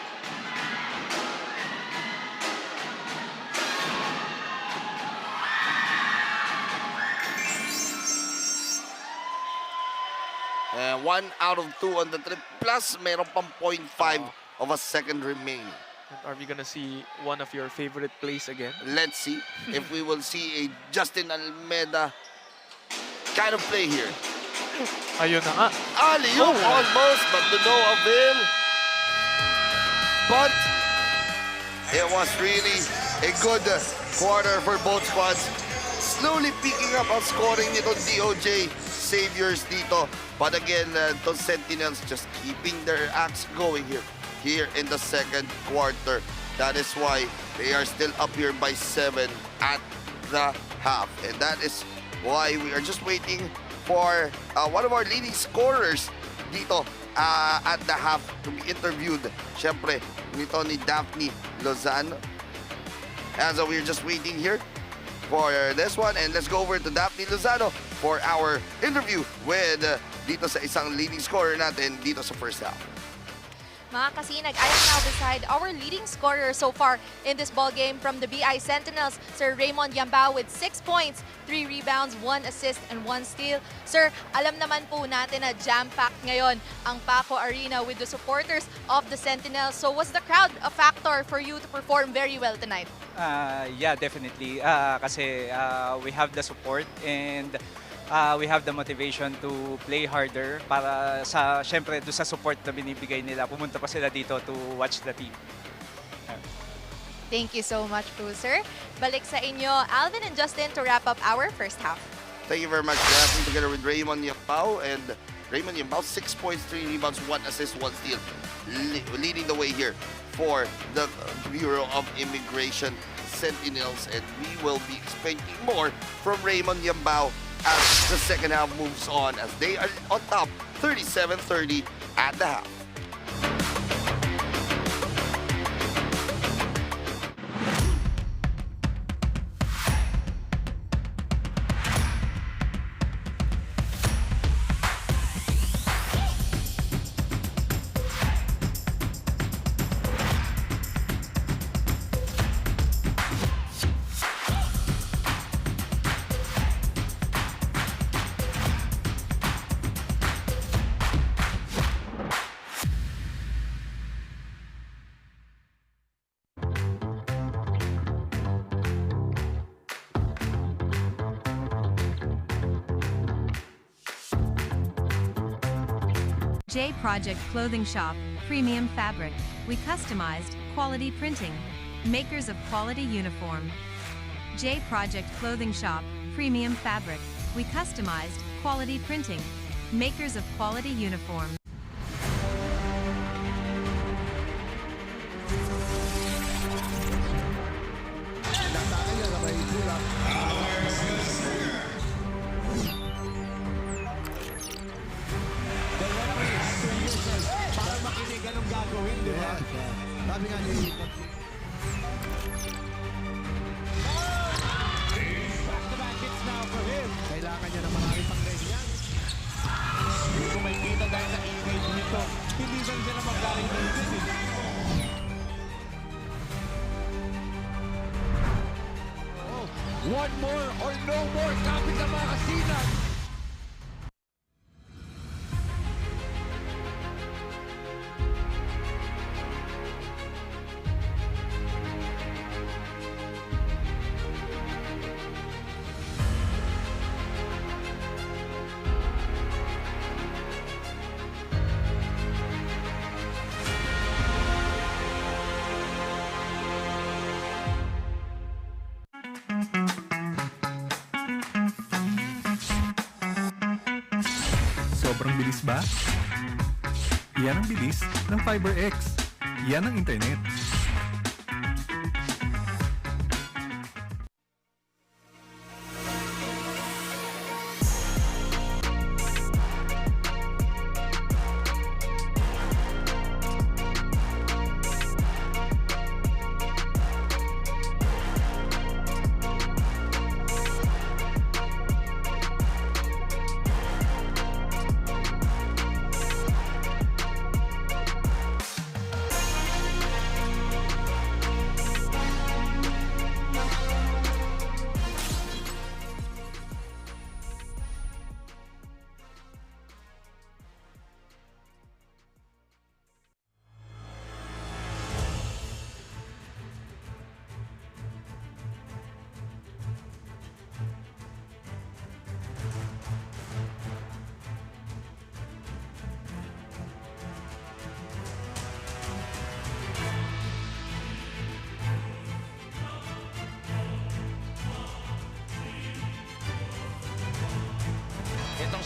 And 1 out of 2 on the trip. Plus, meron pang 0.5 of a second remaining. And are we gonna see one of your favorite plays again? Let's see if we will see a Justin Almeida kind of play here. Ayun na nga. Alley-oop almost, but to no avail. But it was really a good quarter for both squads. Slowly picking up ang scoring nito DOJ Saviors dito. But again, those Sentinels just keeping their acts going here in the second quarter. That is why they are still up here by 7 at the half. And that is why we are just waiting for one of our leading scorers dito at the half to be interviewed. Siyempre, nito ni Daphne Lozano. As we're just waiting here for this one. And let's go over to Daphne Lozano for our interview with dito sa isang leading scorer natin dito sa first half. Mga kasinag, I am now beside our leading scorer so far in this ball game from the BI Sentinels, Sir Raymond Yambao with 6 points, 3 rebounds, 1 assist, and 1 steal. Sir, alam naman po natin na jam-packed ngayon ang PACO Arena with the supporters of the Sentinels. So was the crowd a factor for you to perform very well tonight? Yeah, definitely. Kasi we have the support and we have the motivation to play harder para sa, syempre, doon sa support na binibigay nila. Pumunta pa sila dito to watch the team. Thank you so much po, sir. Balik sa inyo, Alvin and Justin, to wrap up our first half. Thank you very much, Daphne, together with Raymond Yambao. And Raymond Yambao, 6 points, 3 rebounds, 1 assist, 1 steal. Leading the way here for the Bureau of Immigration Sentinels. And we will be expecting more from Raymond Yambao as the second half moves on, as they are on top 37-30 at the half. J Project Clothing Shop, Premium Fabric. We customized, quality printing. Makers of quality uniform. J Project Clothing Shop, Premium Fabric. We customized, quality printing. Makers of quality uniform. Sabi nga ni back-to-back hits now for him. Kailangan niya ng marami pang ready yan. Hindi ko may kita dahil sa ingay nito. Hindi lang siya na magaling ng one more or no more. Kapit na mga kasinag. Sobrang bilis ba? Yan ang bilis ng FiberX. Yan ang internet.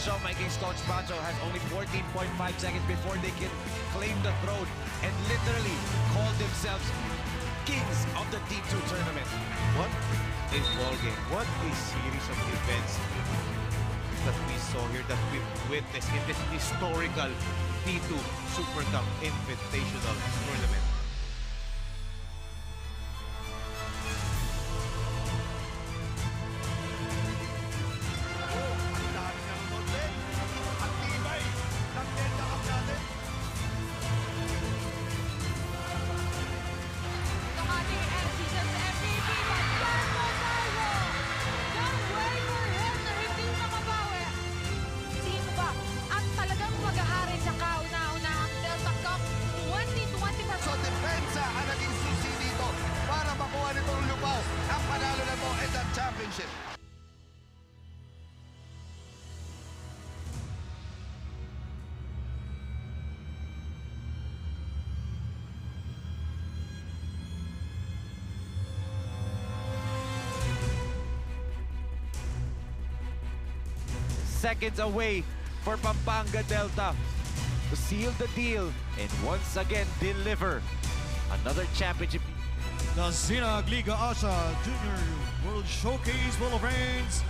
Pancho, Vikings coach Pancho has only 14.5 seconds before they can claim the throne and literally call themselves kings of the D2 tournament. What a ball game. What a series of events that we saw here, that we've witnessed in this historical D2 Super Cup Invitational Tournament. Itong ating season's MVP, Patriarco Taiwo. Don't wait for him na hindi makabawi. Sino ba ang talagang mag-ahari sa kauna-unahang Delta Cup 2024? So depensa ang naging susi dito para makuha nitong lupaw. Ang panalo na to at the championship. Seconds away for Pampanga Delta to seal the deal and once again deliver another championship. The Sinag Liga Asya Junior World Showcase Philippines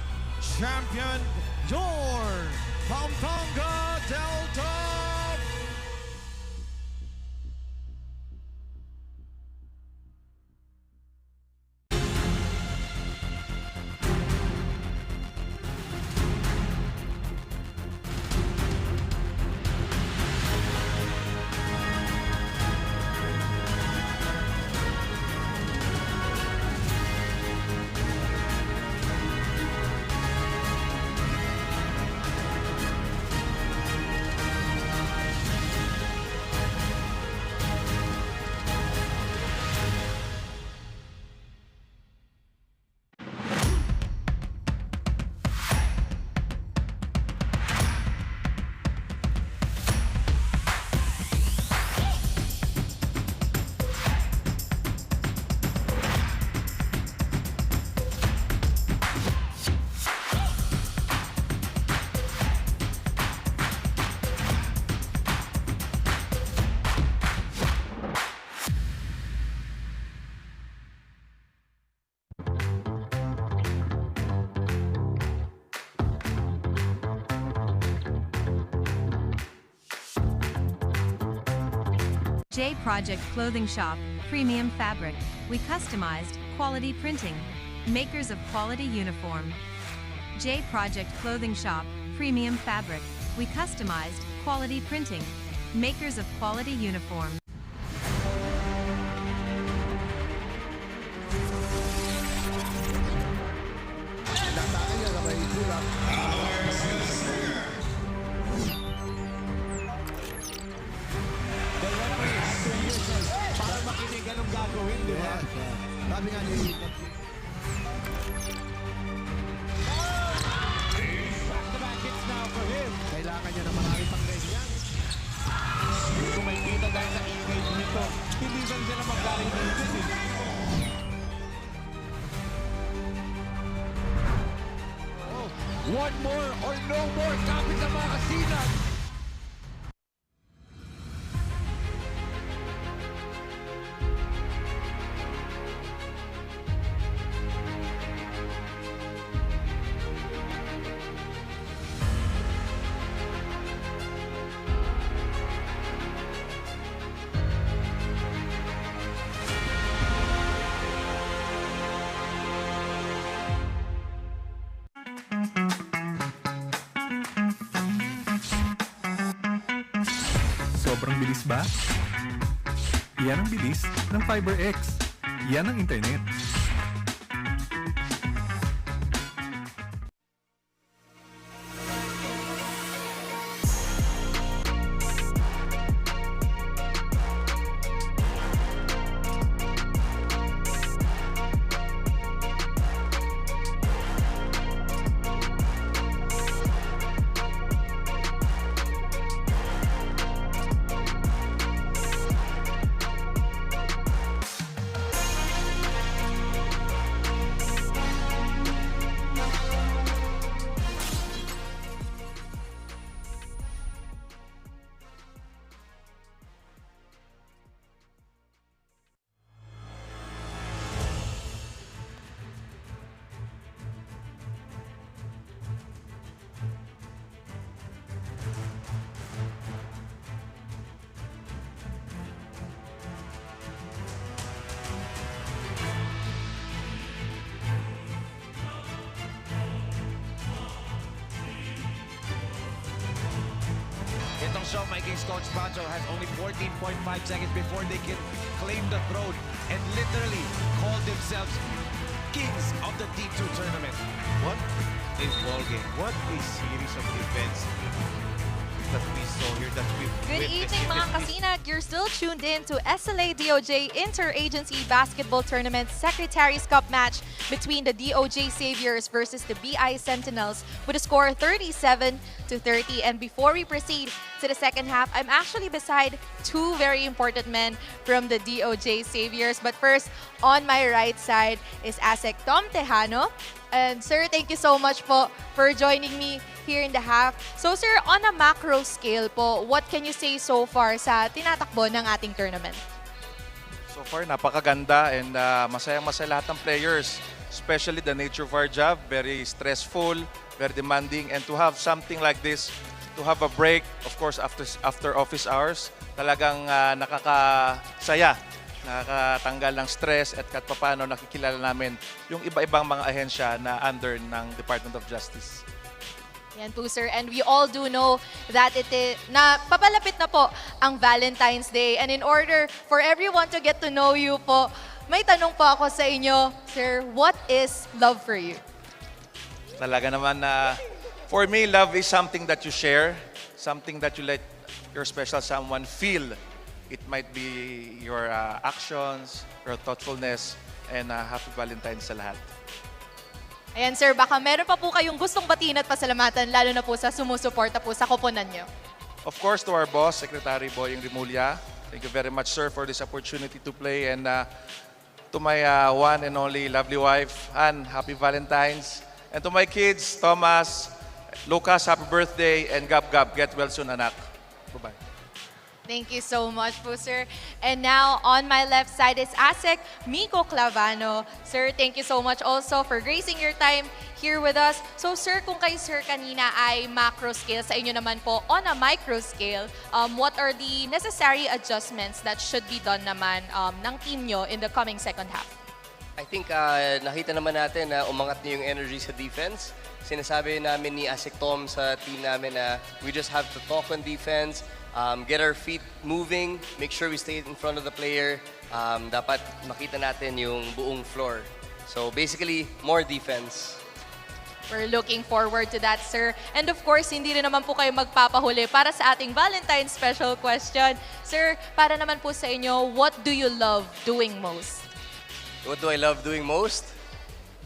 champion, your Pampanga Delta. J Project Clothing Shop, Premium Fabric. We customized, quality printing. Makers of quality uniform. J Project Clothing Shop, Premium Fabric. We customized, quality printing. Makers of quality uniform. Para makinig anong gagawin, di ba? Sabi nga ni... Back-to-back hits now for him. Kailangan niya na marami pang red yan. Kung may kita dahil sa engage nito, hindi lang sila magaling dito. One more or no more, kapit sa mga kasinag. Sobrang bilis ba? Yan ang bilis ng FiberX. Yan ang internet. itong Showmaking's Coach Pancho has only 14.5 seconds before they can claim the throne and literally call themselves kings of the D2 tournament. What a ball game. What a series of events that we saw here, that we've Good witnessed evening in mga this kasinag. You're still tuned in to SLA DOJ Interagency Basketball Tournament Secretaries Cup match between the DOJ Saviors versus the BI Sentinels with a score 37-30. And before we proceed to the second half, I'm actually beside two very important men from the DOJ Saviors. But first, on my right side is Asek Tom Tejano. And sir, thank you so much po for joining me here in the half. So sir, on a macro scale po, what can you say so far sa tinatakbo ng ating tournament? So far, napakaganda and masayang-masaya lahat ng players. Especially the nature of our job, very stressful, very demanding. And to have something like this, to have a break, of course, after office hours, talagang nakakasaya. Nakakatanggal ng stress at kahit paano nakikilala namin yung iba-ibang mga ahensya na under ng Department of Justice. Yan po sir, and we all do know that na papalapit na po ang Valentine's Day, and in order for everyone to get to know you po, may tanong po ako sa inyo, sir, what is love for you? Talaga naman for me, love is something that you share, something that you let your special someone feel. It might be your actions, your thoughtfulness, and happy Valentine's sa lahat. Ayan sir, baka meron pa po kayong gustong batiin at pasalamatan, lalo na po sa sumusuporta po sa koponan nyo. Of course, to our boss, Secretary Boying Rimulya, thank you very much, sir, for this opportunity to play. And to my one and only lovely wife, Anne, happy Valentine's. And to my kids, Thomas, Lucas, happy birthday, and Gab, get well soon, anak. Bye-bye. Thank you so much po, sir. And now, on my left side is Asek Miko Clavano. Sir, thank you so much also for gracing your time here with us. So, sir, kung kay sir kanina ay macro scale, sa inyo naman po, on a micro scale, what are the necessary adjustments that should be done naman ng team nyo in the coming second half? I think nakita naman natin na umangat na yung energy sa defense. Sinasabi namin ni Asik Tom sa team namin na we just have to talk on defense, get our feet moving, make sure we stay in front of the player. Dapat makita natin yung buong floor. So basically, more defense. We're looking forward to that, sir. And of course, hindi rin naman po kayo magpapahuli para sa ating Valentine's special question. Sir, para naman po sa inyo, what do you love doing most? What do I love doing most?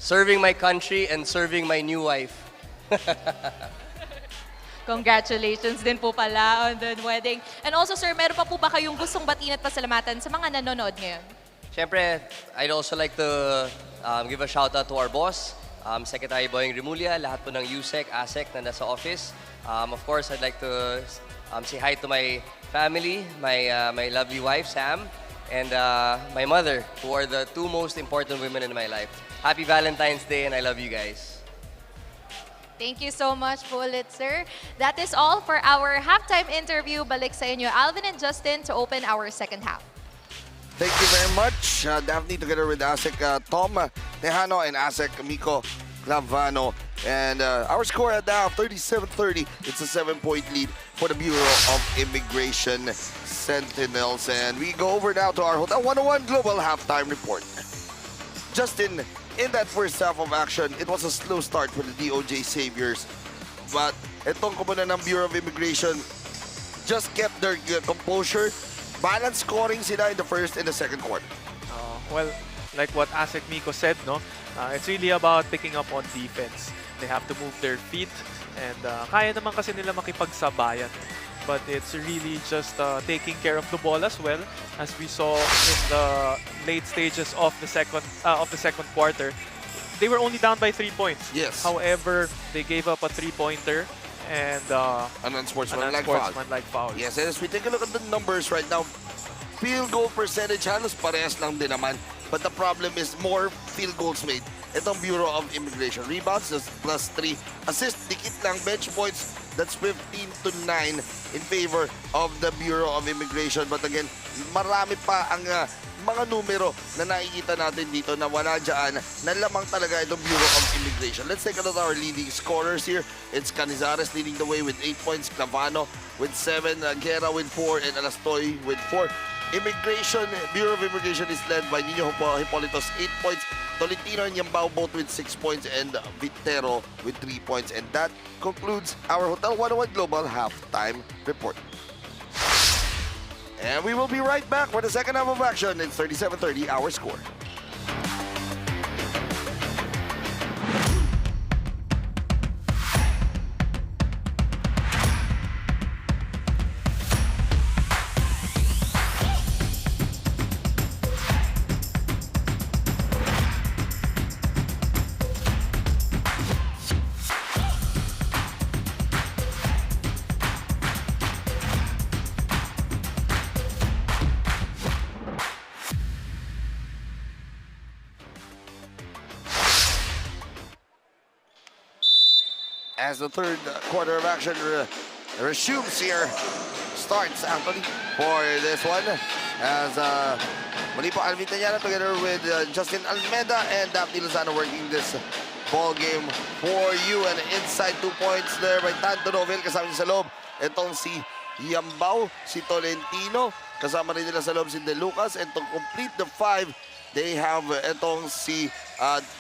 Serving my country and serving my new wife. Congratulations din po pala on the wedding. And also, sir, meron pa po ba kayong gustong batiin at pasalamatan sa mga nanonood ngayon? Siyempre, I'd also like to give a shout out to our boss, Secretary Boying Rimulya, lahat po ng USEC, ASEC na nasa office. Of course, I'd like to say hi to my family, my lovely wife, Sam, and my mother, who are the two most important women in my life. Happy Valentine's Day, and I love you guys. Thank you so much po ulit, sir. That is all for our halftime interview. Balik sa inyo, Alvin and Justin, to open our second half. Thank you very much, Daphne, together with Asek Tom Tejano and Asek Miko Clavano. And our score at now, 37-30. It's a 7-point lead for the Bureau of Immigration Sentinels. And we go over now to our Hotel 101 Global Halftime Report. Justin, in that first half of action, it was a slow start for the DOJ Saviors. But itong koponan ng Bureau of Immigration just kept their composure. Balanced scoring sila in the first and the second quarter. Well, like what Asek Miko said, no, it's really about picking up on defense. They have to move their feet and kaya naman kasi nila makipagsabayan. But it's really just taking care of the ball as well, as we saw in the late stages of the second quarter. They were only down by 3 points. Yes. However, they gave up a 3-pointer and an unsportsmanlike foul. Yes, and as we take a look at the numbers right now, field goal percentage halos parehas lang din naman. But the problem is more field goals made. Itong Bureau of Immigration. Rebounds, that's +3. Assist, dikit lang. Bench points, that's 15-9 in favor of the Bureau of Immigration. But again, marami pa ang mga numero na nakikita natin dito na wala dyan, na lamang talaga itong Bureau of Immigration. Let's take a look at our leading scorers here. It's Canizares leading the way with 8 points, Clavano with 7, Guerra with 4, and Alastoy with 4. Bureau of Immigration is led by Nino Hipolitos, 8 points, Tolentino and Yambao both with 6 points, and Vitero with 3 points. And that concludes our Hotel 101 Global halftime report. And we will be right back for the second half of action. It's 37-30, our score. As the third quarter of action resumes here, starts Anthony for this one. As muli po Alvin Tanyana together with Justin Almeida and Daphne Lozano working this ball game for you. And inside 2 points there by Tanto Novel, kasama niya sa loob. Itong si Yambao, si Tolentino, kasama rin nila sa loob si De Lucas. And to complete the 5, they have itong si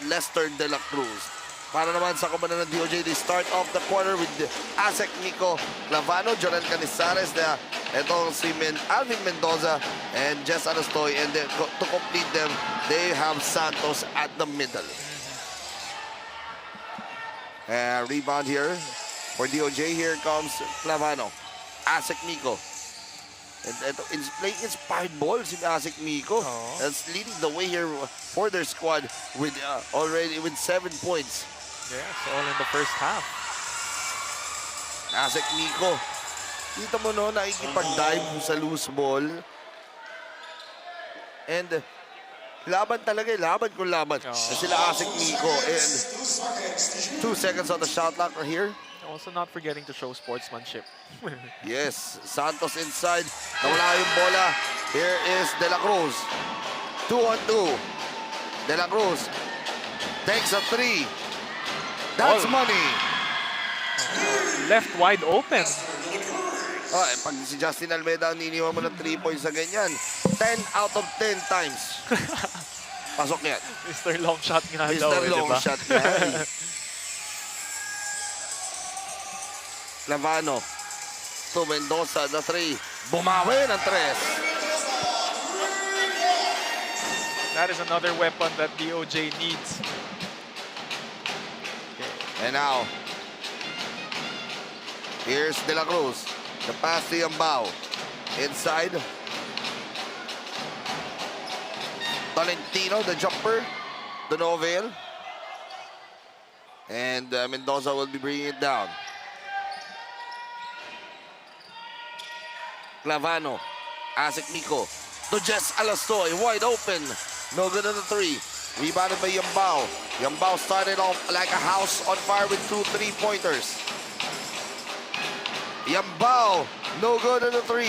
Lester De La Cruz. Para naman sa komandan ng DOJ, they start off the quarter with Asek Nico Clavano, Jonel Canizares, itong si Alvin Mendoza, and Jess Anastoy. And to complete them, they have Santos at the middle. Rebound here for DOJ. Here comes Clavano. Asek Nico. And it's playing inspired ball si Asek Nico. That's leading the way here for their squad with already with 7 points. Yes, all in the first half. Asek Nico. Kita mo no, nakikipag-dive sa loose ball. And laban talaga, laban kung laban. Sila Asek Nico. And 2 seconds on the shot clock here. Also not forgetting to show sportsmanship. Yes, Santos inside. Nawala yung bola. Here is De La Cruz. 2-on-2. De La Cruz takes a 3. That's money. Left wide open. Pag si Justin Almeida ang niniwan mo ng 3 points sa ganyan, 10 out of 10 times. Pasok yan. Mr. Long Shot nga daw. Mr. Long Shot nga. Clavano to Mendoza, the 3. Bumawi ng 3. That is another weapon that DOJ needs. And now, here's De La Cruz. The pass to Yambao. Inside. Tolentino, the jumper. The Novel. And Mendoza will be bringing it down. Clavano. Asek Nico. To Jess Alastoy. Wide open. No good on the 3. Rebounded by Yambao. Yambao started off like a house on fire with 2 3-pointers. Yambao, no good on the 3.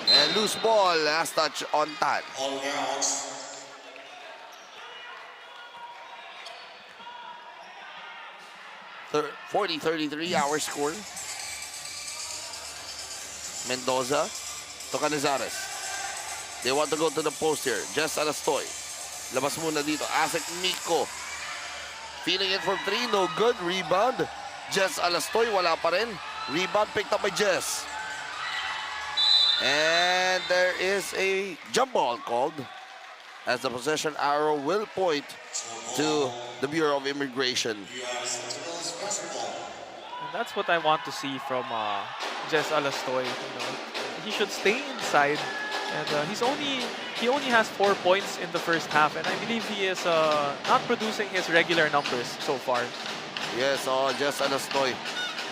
And loose ball, last touch on Tan. 40-33 our score. Mendoza to Canizares. They want to go to the post here. Jess Alastoy. Labas muna dito. Asek Nico. Feeling it from 3. No good. Rebound. Jess Alastoy. Wala pa rin. Rebound picked up by Jess. And there is a jump ball called as the possession arrow will point to the Bureau of Immigration. And that's what I want to see from Jess Alastoy. You know, he should stay inside. And he only has 4 points in the first half, and I believe he is not producing his regular numbers so far. Yes, Jess Anastoy.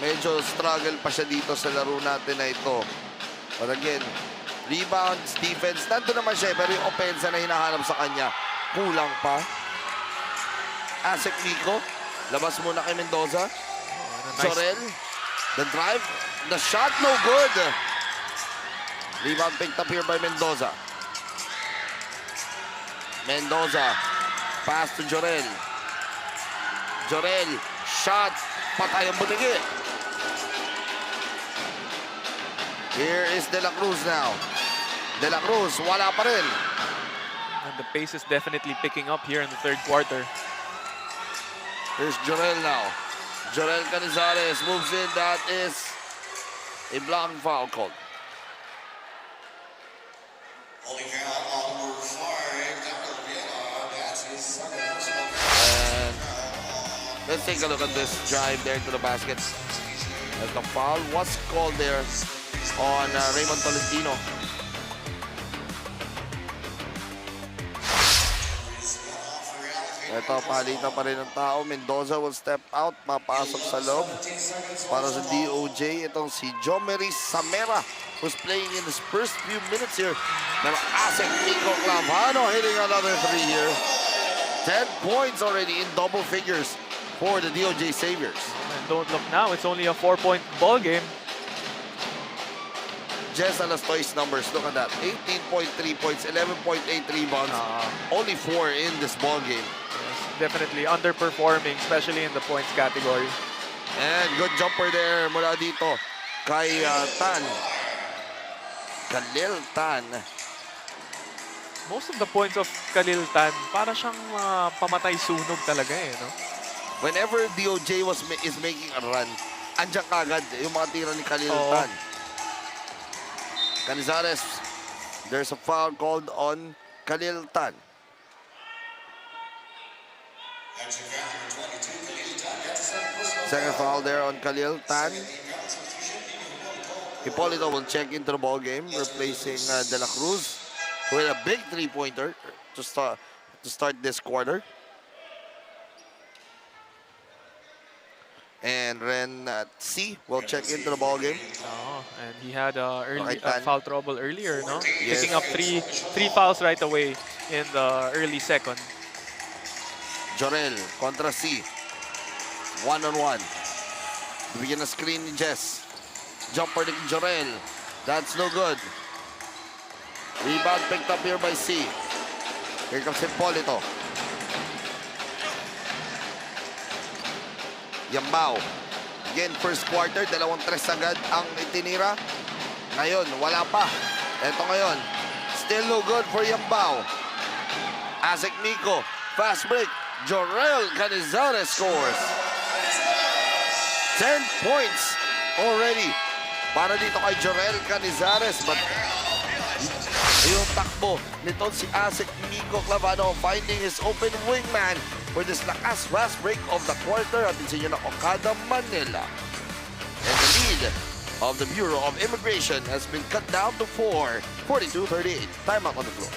Medyo struggle pa siya dito sa laro natin na ito. But again, rebounds, defense, nandun naman siya, pero yung offense na hinahanap sa kanya, kulang pa. Asek Nico, labas muna kay Mendoza. Nice. Sorel, the drive, the shot, no good. Rebound picked up here by Mendoza. Mendoza. Pass to Jorel. Jorel. Shot. Patay ang butigi. Here is De La Cruz now. De La Cruz, wala pa rin. And the pace is definitely picking up here in the third quarter. Here's Jorel now. Jorel Canizares moves in. That is a blocking foul called. And let's take a look at this drive there to the basket. As the foul was called there on Raymond Tolentino. Ito, palitan pa rin ng tao. Mendoza will step out. Papasok sa loob. Para sa DOJ, itong si Jomery Samera, who's playing in his first few minutes here. Pero Asek Nico Clavano hitting another three here. 10 points already in double figures for the DOJ Saviors. And don't look now, it's only a 4-point ball game. Jess Alastoy's numbers, look at that. 18.3 points, 11.8 rebounds. Only 4 in this ball game. Definitely underperforming, especially in the points category. And good jumper there mula dito kay Tan. Khalil Tan. Most of the points of Khalil Tan, para siyang pamatay sunog talaga eh, no? Whenever DOJ is making a run, andyan kagad yung mga tira ni Khalil Tan. Canizares, there's a foul called on Khalil Tan. Second foul there on Khalil Tan. Hipolito will check into the ball game, replacing De La Cruz, who had a big three-pointer to start this quarter. And Ren C will check into the ball game. And he had early foul trouble earlier, no? Yes. Picking up three fouls right away in the early second. Jorel contra C. One-on-one. Bigyan na screen ni Jess. Jumper ni Jorel. That's no good. Rebound picked up here by C. Here comes Hipolito. Yambao. Again, first quarter, 2-3 agad ang itinira. Ngayon, wala pa. Ito ngayon. Still no good for Yambao. Asek Nico. Fast break. Jorel Canizares scores. 10 points already para dito kay Jorel Canizares. But yung takbo nito si Asek Nico Clavano finding his open wingman for this lakas fast break of the quarter. Atin sa inyo na Okada, Manila. And the lead of the Bureau of Immigration has been cut down to 4, 42-38. Timeout on the floor.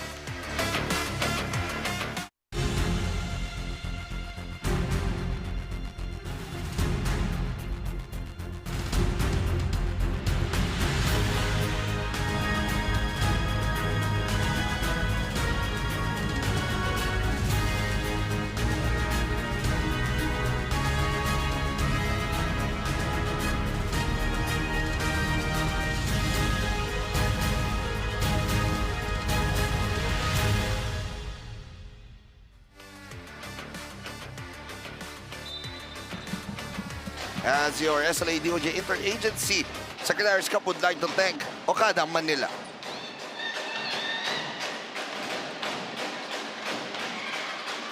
As your SLA DOJ Interagency Secretary's Cup would like to thank Okada, Manila.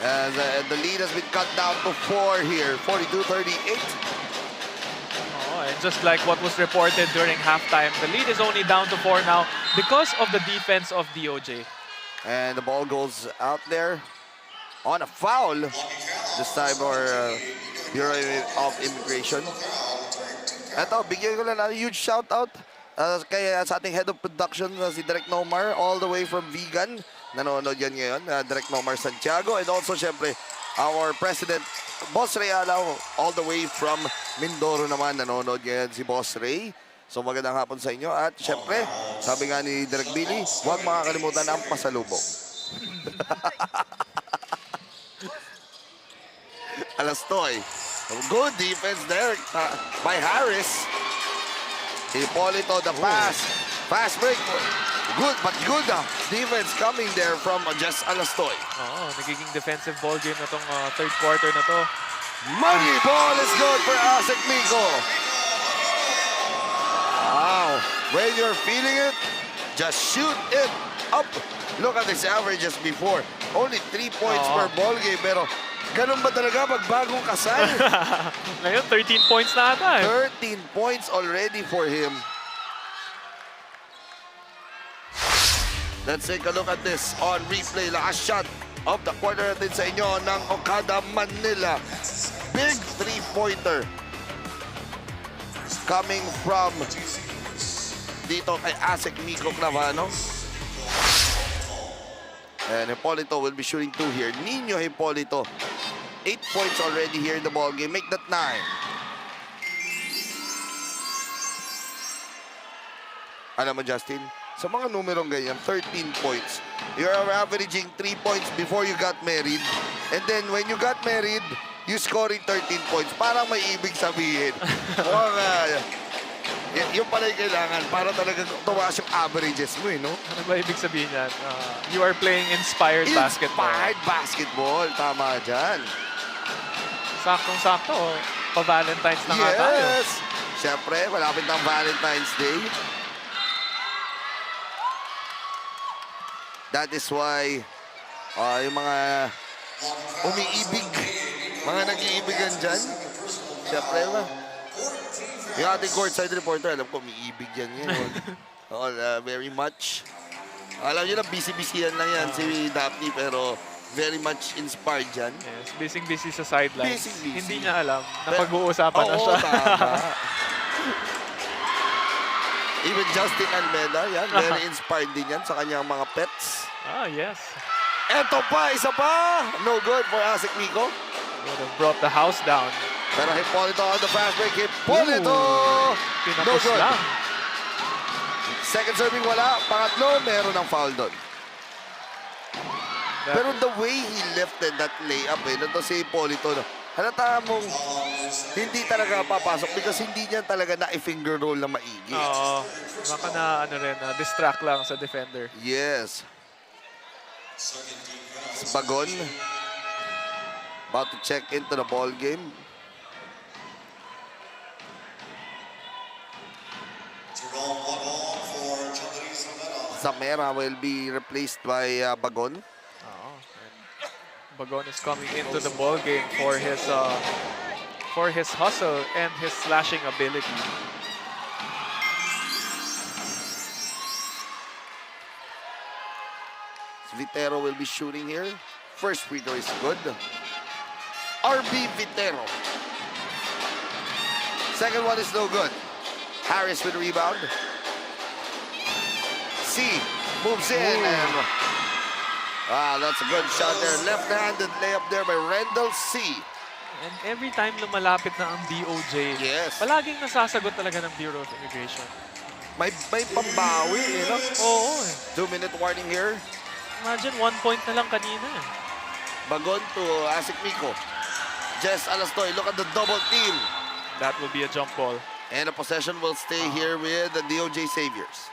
As the lead has been cut down to 4 here, 42-38. And just like what was reported during halftime, the lead is only down to 4 now because of the defense of DOJ. And the ball goes out there on a foul. This time our Bureau of Immigration. Eto, bigyan ko lang ng huge shout out kay sa ating head of production si Direk Nomar all the way from Vegan. Nanonood yan ngayon, Direk Nomar Santiago. And also, syempre, our president, Boss Ray Alaw, all the way from Mindoro naman. Nanonood ngayon si Boss Ray. So magandang hapon sa inyo. At syempre, sabi nga ni Direk Billy, huwag makakalimutan ang pasalubong. Alastoy. Good defense there by Harris. Hipolito, the pass. Fast break. Good, but good defense coming there from Jess Alastoy. Oo, nagiging defensive ball game na tong third quarter na to. Money ball is good for Asek Miko. Wow, when you're feeling it, just shoot it up. Look at his averages before. Only 3 points per ball game, pero ganun ba talaga pag bagong kasal? Ngayon, 13 points na ata eh. 13 points already for him. Let's take a look at this on replay. Last shot of the quarter natin sa inyo ng Okada Manila. Big three-pointer coming from dito kay Asek Miko Clavano. And Hipolito will be shooting 2 here. Nino Hipolito, 8 points already here in the ball game. Make that 9. Alam mo, Justin, sa mga numerong ganyan, 13 points. You're averaging 3 points before you got married. And then when you got married, you scoring 13 points. Parang may ibig sabihin. Yung pala yung kailangan para talaga tumaas yung averages mo, no? Ano ba ibig sabihin yan? You are playing inspired basketball. Inspired basketball. Tama dyan. Saktong-sakto. Pa-Valentine's na nga tayo. Yes! Siyempre, malapit ng Valentine's Day. That is why yung mga umiibig, mga nag-iibigan dyan, siyempre ba? Yung ating courtside reporter, alam ko, umiibig yan ngayon. Very much. Alam nyo na, busy-busy yan lang yan si Daphne, pero very much inspired dyan. Yes, busy-busy sa sidelines. Busy-busy. Hindi niya alam na pag-uusapan na siya. Tama. Even Justin Almeida, yan, very inspired din yan sa kanyang mga pets. Yes. Eto pa, isa pa! No good for Asek Miko. Would have brought the house down. Pero Hipolito on the fast break. Hipolito! No good. Lang. Second serving wala. Pangatlo, meron ng foul doon. Pero the way he lifted that layup, nito si Hipolito, halata mong hindi talaga papasok because hindi niya talaga na-finger roll na maigi. Oo. Baka na, distract lang sa defender. Yes. Bagon. About to check into the ball game. Zamera will be replaced by Bagon. Bagon is coming into the ball game for his hustle and his slashing ability. Vitero will be shooting here. First free throw is good. RB Vitero. Second one is no good. Harris with the rebound. C moves in. And, that's a good shot there. Left-handed layup there by Rendell C. And every time lumalapit na ang DOJ, palaging nasasagot talaga ng Bureau of Immigration. May pambawi, no? Oo. 2-minute warning here. Imagine 1 point na lang kanina. Bagon to Asek Miko. Jess Alastoy, look at the double team. That will be a jump ball. And the possession will stay here with the DOJ Saviors.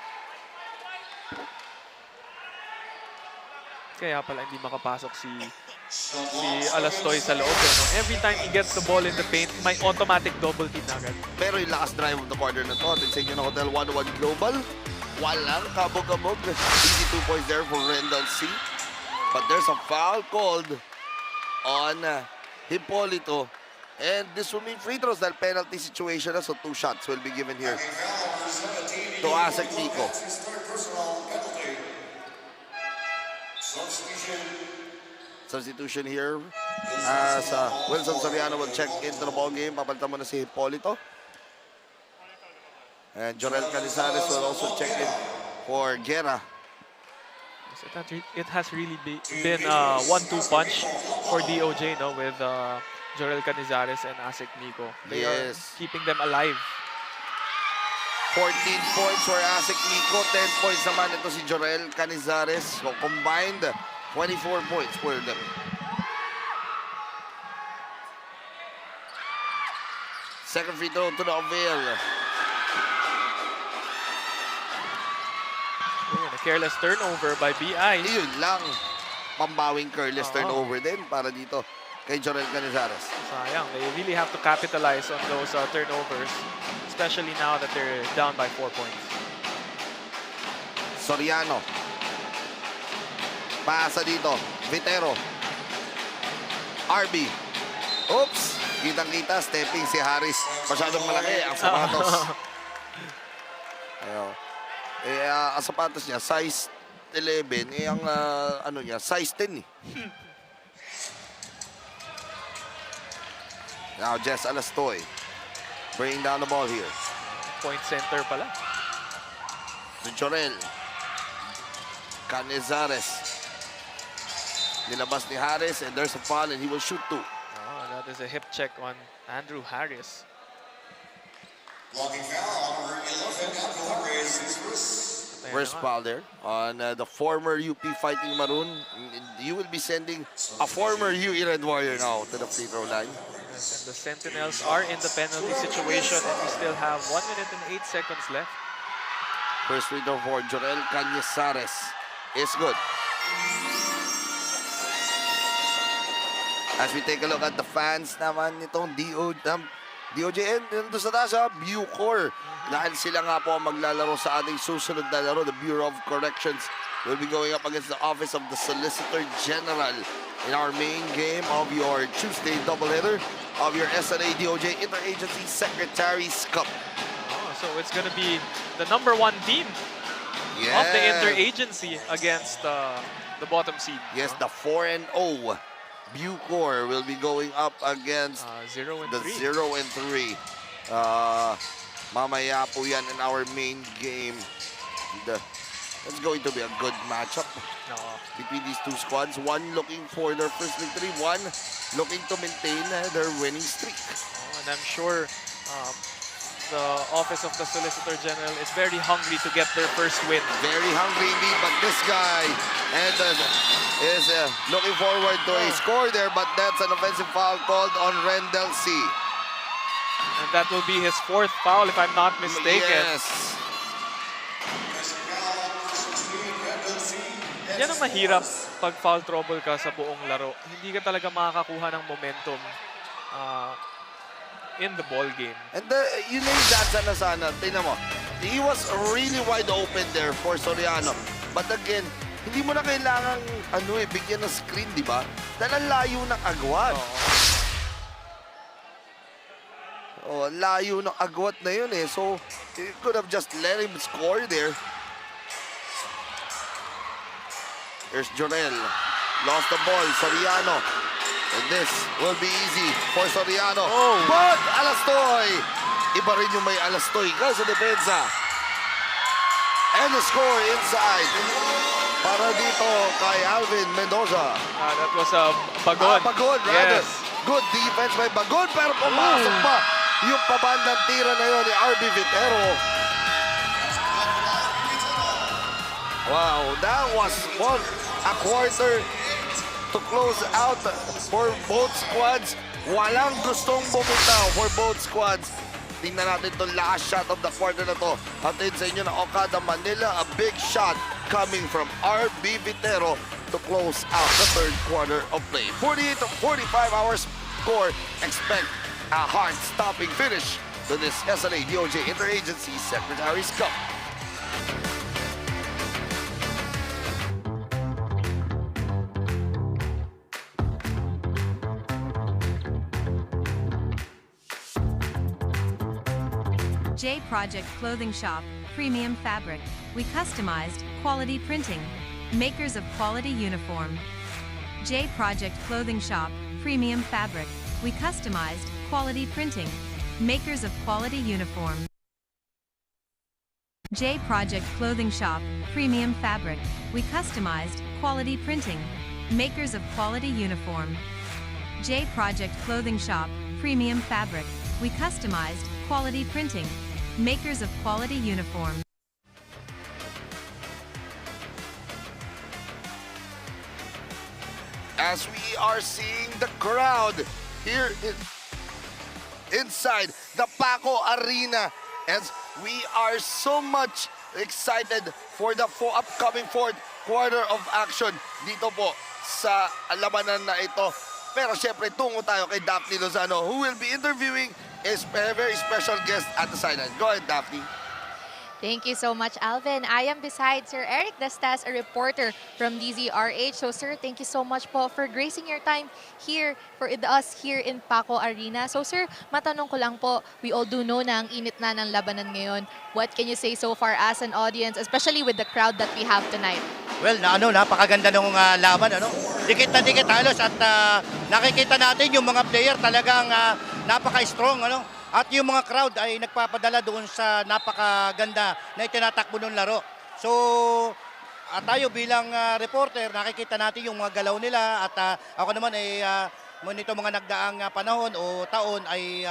Kaya pala hindi makapasok si Alastoy sa loob. Every time he gets the ball in the paint, may automatic double team na agad. Pero yung last drive of the quarter na to, atin sa inyo ng Hotel 101 Global, walang kabog-kabog. Easy 2 points there for Rendell C. But there's a foul called on Hipolito. And this will mean free throws, that penalty situation. So 2 shots will be given here to Asek Miko. Substitution here as Wilson Soriano will check into the ball game. Papalitan mo na si Hipolito. And Jorel Canizares will also check in for Guerra. So it has really been a 1-2 punch for DOJ, no, with Jorel Canizares and Asek Miko. They are keeping them alive. 14 points for Asek Miko, 10 points naman ito si Jorel Canizares. So combined, 24 points for them. Second free throw to the Avail. careless turnover by BI. Yun lang. Pambawing careless turnover din para dito kay Jorel Canizares. Sayang. They really have to capitalize on those turnovers, especially now that they're down by 4 points. Soriano. Pasa dito. Vitero. RB. Oops! Kitang-kita, stepping si Harris. Masyadong malaki ang sapatos. Ayaw. Ang sapatos niya, size 11. Ang ano niya, size 10 eh. Now, Jess Alastoy. Bringing down the ball here. Point center pala. To Jorel. Canizares. Nilabas ni Harris and there's a foul and he will shoot two. Oh, that is a hip check on Andrew Harris. Walking foul, number 11, Andrew Harris is First foul there on the former UP Fighting Maroon. You will be sending a former UE Red Warrior now to the free throw line. Yes, and the Sentinels are in the penalty situation and we still have 1 minute and 8 seconds left. First free throw for Jorel Canizares is good. As we take a look at the fans naman nitong DOJN, nandun sa taas, Bucor. Dahil sila nga po ang maglalaro sa ating susunod na laro. The Bureau of Corrections will be going up against the Office of the Solicitor General in our main game of your Tuesday doubleheader of your SLA DOJ Interagency Secretaries Cup. Oh, so it's going to be the #1 team of the interagency against the bottom seed. Yes, the 4-0 Bucor will be going up against 0 and the 3. 0 and 3. Mamaya po yan in our main game. It's going to be a good matchup between these two squads. One looking for their first victory, one looking to maintain their winning streak. And I'm sure the Office of the Solicitor General is very hungry to get their first win. Very hungry indeed, but this guy is looking forward to a score there, but that's an offensive foul called on Rendell C. And that will be his 4th foul if I'm not mistaken. Yes. Yan ang mahirap pag foul trouble ka sa buong laro. Hindi ka talaga makakakuha ng momentum in the ball game. And yun na yung dansa na sana. Tingnan mo. He was really wide open there for Soriano. But again, hindi mo na kailangan bigyan ng screen, di ba? Dahil ang layo ng agwat. Layo ng agwat na yun eh. So, you could have just let him score there. Here's Jorel. Lost the ball. Soriano. And this will be easy for Soriano. But Alastoy! Iba rin yung may Alastoy ka sa depensa. And the score inside. Para dito kay Alvin Mendoza. That was a Bagod. Bagod, rather. Yes. Good defense by Bagod, pero pumasok pa yung pabandang tira na yun ni RB Vitero. Wow, that was a quarter to close out for both squads. Walang gustong bumitaw for both squads. Tingnan natin itong last shot of the quarter na to. Atin sa inyo na Okada Manila, a big shot coming from RB Vitero to close out the third quarter of play. 48 to 45 hours score. Expect a heart-stopping finish to this SLA DOJ Interagency Secretaries Cup. J Project Clothing Shop, Premium Fabric. We customized, quality printing. Makers of quality uniform. J Project Clothing Shop, Premium Fabric. We customized, quality printing. Makers of quality uniform. J Project Clothing Shop, Premium Fabric. We customized, quality printing. Makers of quality uniform. J Project Clothing Shop, Premium Fabric. We customized, quality printing. Makers of quality uniform. As we are seeing the crowd here inside the PACO Arena, as we are so much excited for the upcoming fourth quarter of action dito po sa labanan na ito. Pero syempre, tungo tayo kay Daphne Lozano, who will be interviewing a very special guest at the sideline. Go ahead, Daphne. Thank you so much, Alvin. I am beside Sir Eric Dastas, a reporter from DZRH. So, sir, thank you so much po for gracing your time here for us here in PACO Arena. So, sir, matanong ko lang po, we all do know na ang init na ng labanan ngayon. What can you say so far as an audience, especially with the crowd that we have tonight? Well, napakaganda ng laban, Dikit na dikit halos at nakikita natin yung mga player talagang napaka-strong, At yung mga crowd ay nagpapadala doon sa napakaganda na itinatakbo ng laro. So, tayo bilang reporter, nakikita natin yung mga galaw nila at ako naman ay nito mga nagdaang panahon o taon ay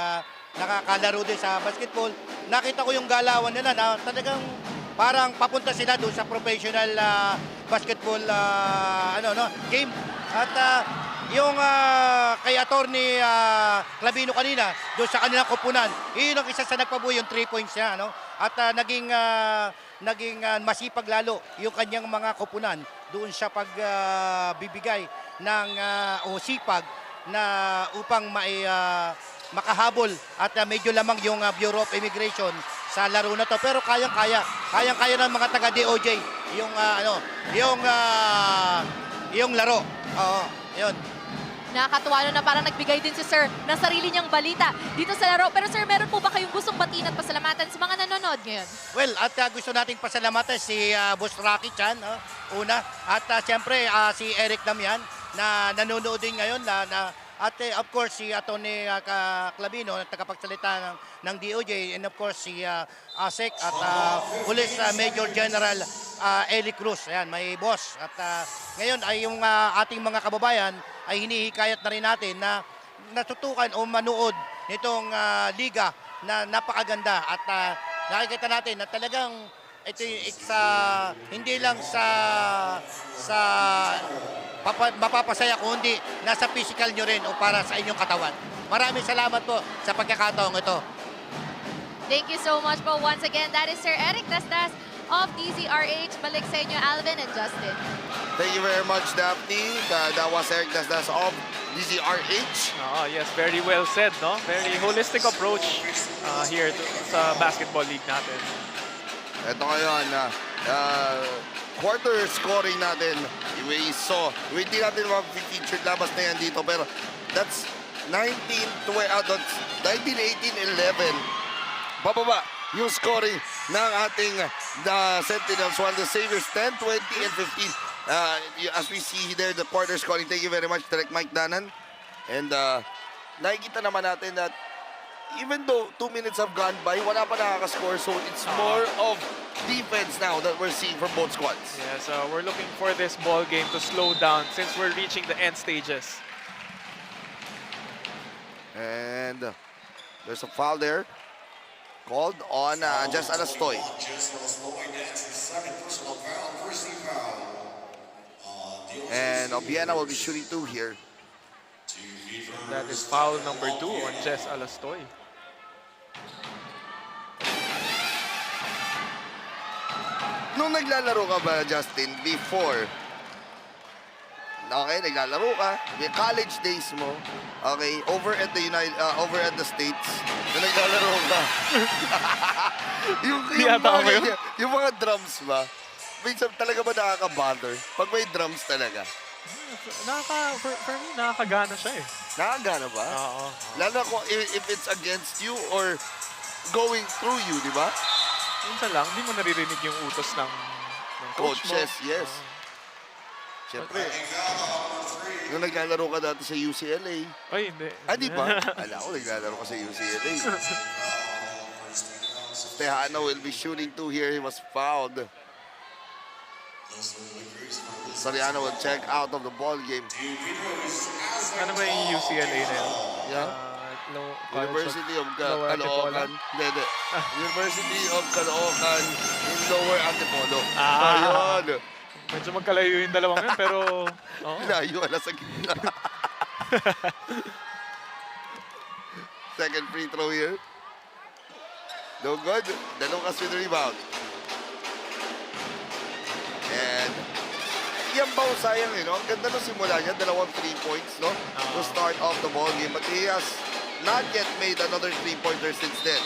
nakakalaro din sa basketball. Nakita ko yung galawan nila na talagang parang papunta sila doon sa professional basketball game. At yung kay Attorney Clavino kanina, doon sa kanilang kupunan, yun ang isa sa nagpabuo yung 3 points niya. At naging masipag lalo yung kanyang mga kupunan doon sa pagbibigay ng sipag na upang makahabol at medyo lamang yung Bureau of Immigration sa laro na to. Pero kayang-kaya ng mga taga-DOJ yung laro. Oo, yun. Nakakatuwa na parang nagbigay din si Sir ng sarili niyang balita dito sa laro. Pero Sir, meron po ba kayong gustong batiin at pasalamatan sa mga nanonood ngayon? Well, at gusto nating pasalamatan si Boss Rocky Chan, una. At siyempre si Eric Damian na nanonood din ngayon. At of course si Atty. Clavino, tagapagsalita ng DOJ. And of course si ASEC at Police Major General Eli Cruz. Ayan, may boss. At ngayon ay yung ating mga kababayan ay hinihikayat na rin natin na natutukan o manood nitong liga na napakaganda. At nakikita natin na talagang ito hindi lang sa mapapasaya kundi nasa physical nyo rin o para sa inyong katawan. Maraming salamat po sa pagkakataong ito. Thank you so much po once again. That is Sir Eric Dastas of DZRH. Balik sa inyo, Alvin and Justin. Thank you very much, Daphne. That was Eric Dastas of DZRH. Oh, yes, very well said, no? Very holistic approach here sa basketball league natin. Ito ngayon, quarter scoring natin. Hindi natin ma-featured labas na yan dito, pero that's 19-18-11. Bababa yung scoring ng ating Sentinels, while the Saviors 10, 20, and 15. As we see there, the quarter scoring. Thank you very much, Direct Mike Danan. And nakikita naman natin that even though 2 minutes have gone by, wala pa nakakascore. So it's more of defense now that we're seeing from both squads. Yes, we're looking for this ball game to slow down since we're reaching the end stages. And there's a foul there called on Jess Alastoy. And Obiena will be shooting 2 here. That is foul number 2 on Jess Alastoy. Nung naglalaro ka ba, Justin, before, okay, naglalaro ka, yung college days mo, okay, over at the States, nung naglalaro ka, yung mga drums ba, minsan talaga ba nakaka-bother? Pag may drums talaga? For me, nakakagana siya eh. Nakakagana ba? Oo. Lalo kung if it's against you or going through you, di ba? Minsan lang, hindi mo naririnig yung utos ng coach mo. Coaches, yes. Siyempre, nung naglalaro ka dati sa UCLA. Ay, hindi. Di ba? Ala ko, naglalaro ka sa UCLA. Tejano will be shooting 2 here. He was fouled. Soriano will check out of the ball game. Ano ba yung UCLA na yun? Yeah. University of Caloocan. Hindi. University of Caloocan in Lower Antipolo. Ayun. Medyo magkalayo yung dalawang yun, pero... Layo, ala sa gitna. Second free throw here. No good. Dalukas with the rebound. Yambaw sayang, you know? Ang ganda ng simula niya, 2 3 points, no? To start off the ball game. But he has not yet made another 3-pointer since then.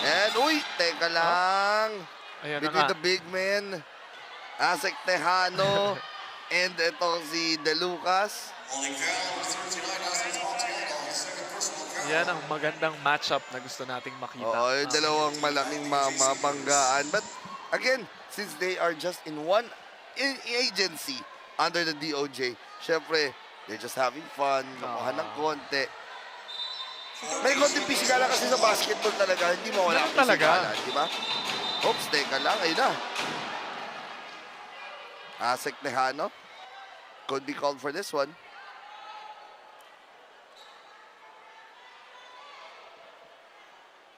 And, uy, teka lang. Between the big men, Asek Tejano, and itong si De Lucas. Yan ang magandang matchup na gusto nating makita. Oo, yung dalawang malaking mabanggaan. But again, since they are just in one agency under the DOJ, syempre, they're just having fun, nakuha ng konti. May konting pisigala kasi sa basketball talaga, hindi mawala ang pisigala, di ba? Oops, teka lang, ayun na. Asek Tejano could be called for this one.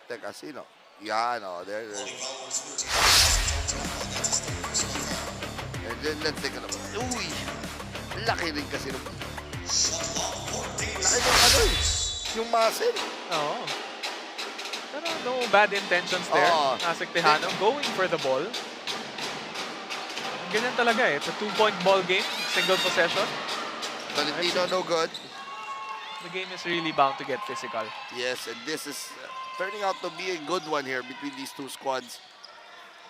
Teka, sino? Yan, oh, there. And then, let's take a look. Uy! Laki rin kasi nung... Laki nung ano eh. Yung muscle. Oo. Pero no bad intentions there. Asek Tejano going for the ball. Ganyan talaga eh. It's a 2-point ball game. Single possession. Valentino, no good. The game is really bound to get physical. Yes, and this is turning out to be a good one here between these two squads.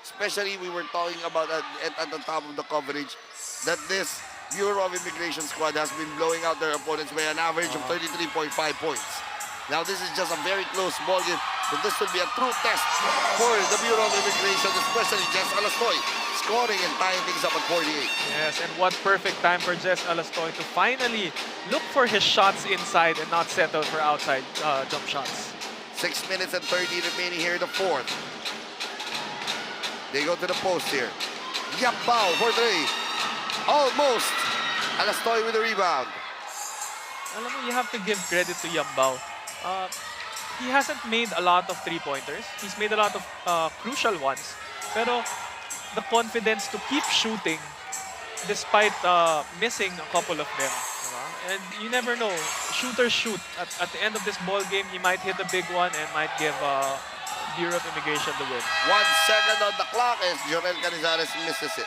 Especially, we were talking about at the top of the coverage that this Bureau of Immigration squad has been blowing out their opponents by an average of 33.5 points. Now, this is just a very close ball game, but this will be a true test for the Bureau of Immigration, especially Jess Alastoy, scoring and tying things up at 48. Yes, and what perfect time for Jess Alastoy to finally look for his shots inside and not settle for outside jump shots. 6 minutes and 30 remaining here in the fourth. They go to the post here. Yambao for 3. Almost. Alastoy with the rebound. Alam mo, you have to give credit to Yambao. He hasn't made a lot of 3-pointers. He's made a lot of crucial ones. Pero the confidence to keep shooting despite missing a couple of them. And you never know. Shooters shoot. At the end of this ball game, he might hit a big one and might give Bureau of Immigration the win. 1 second on the clock as Jorel Canizares misses it.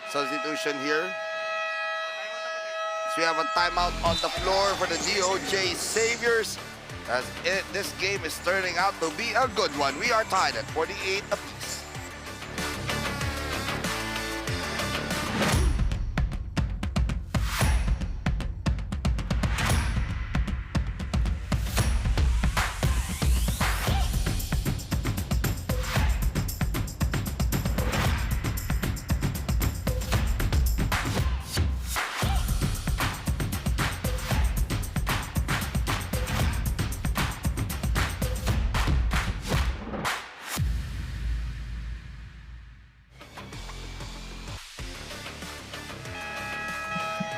Substitution here. So we have a timeout on the floor for the DOJ Saviors. As this game is turning out to be a good one. We are tied at 48 apiece.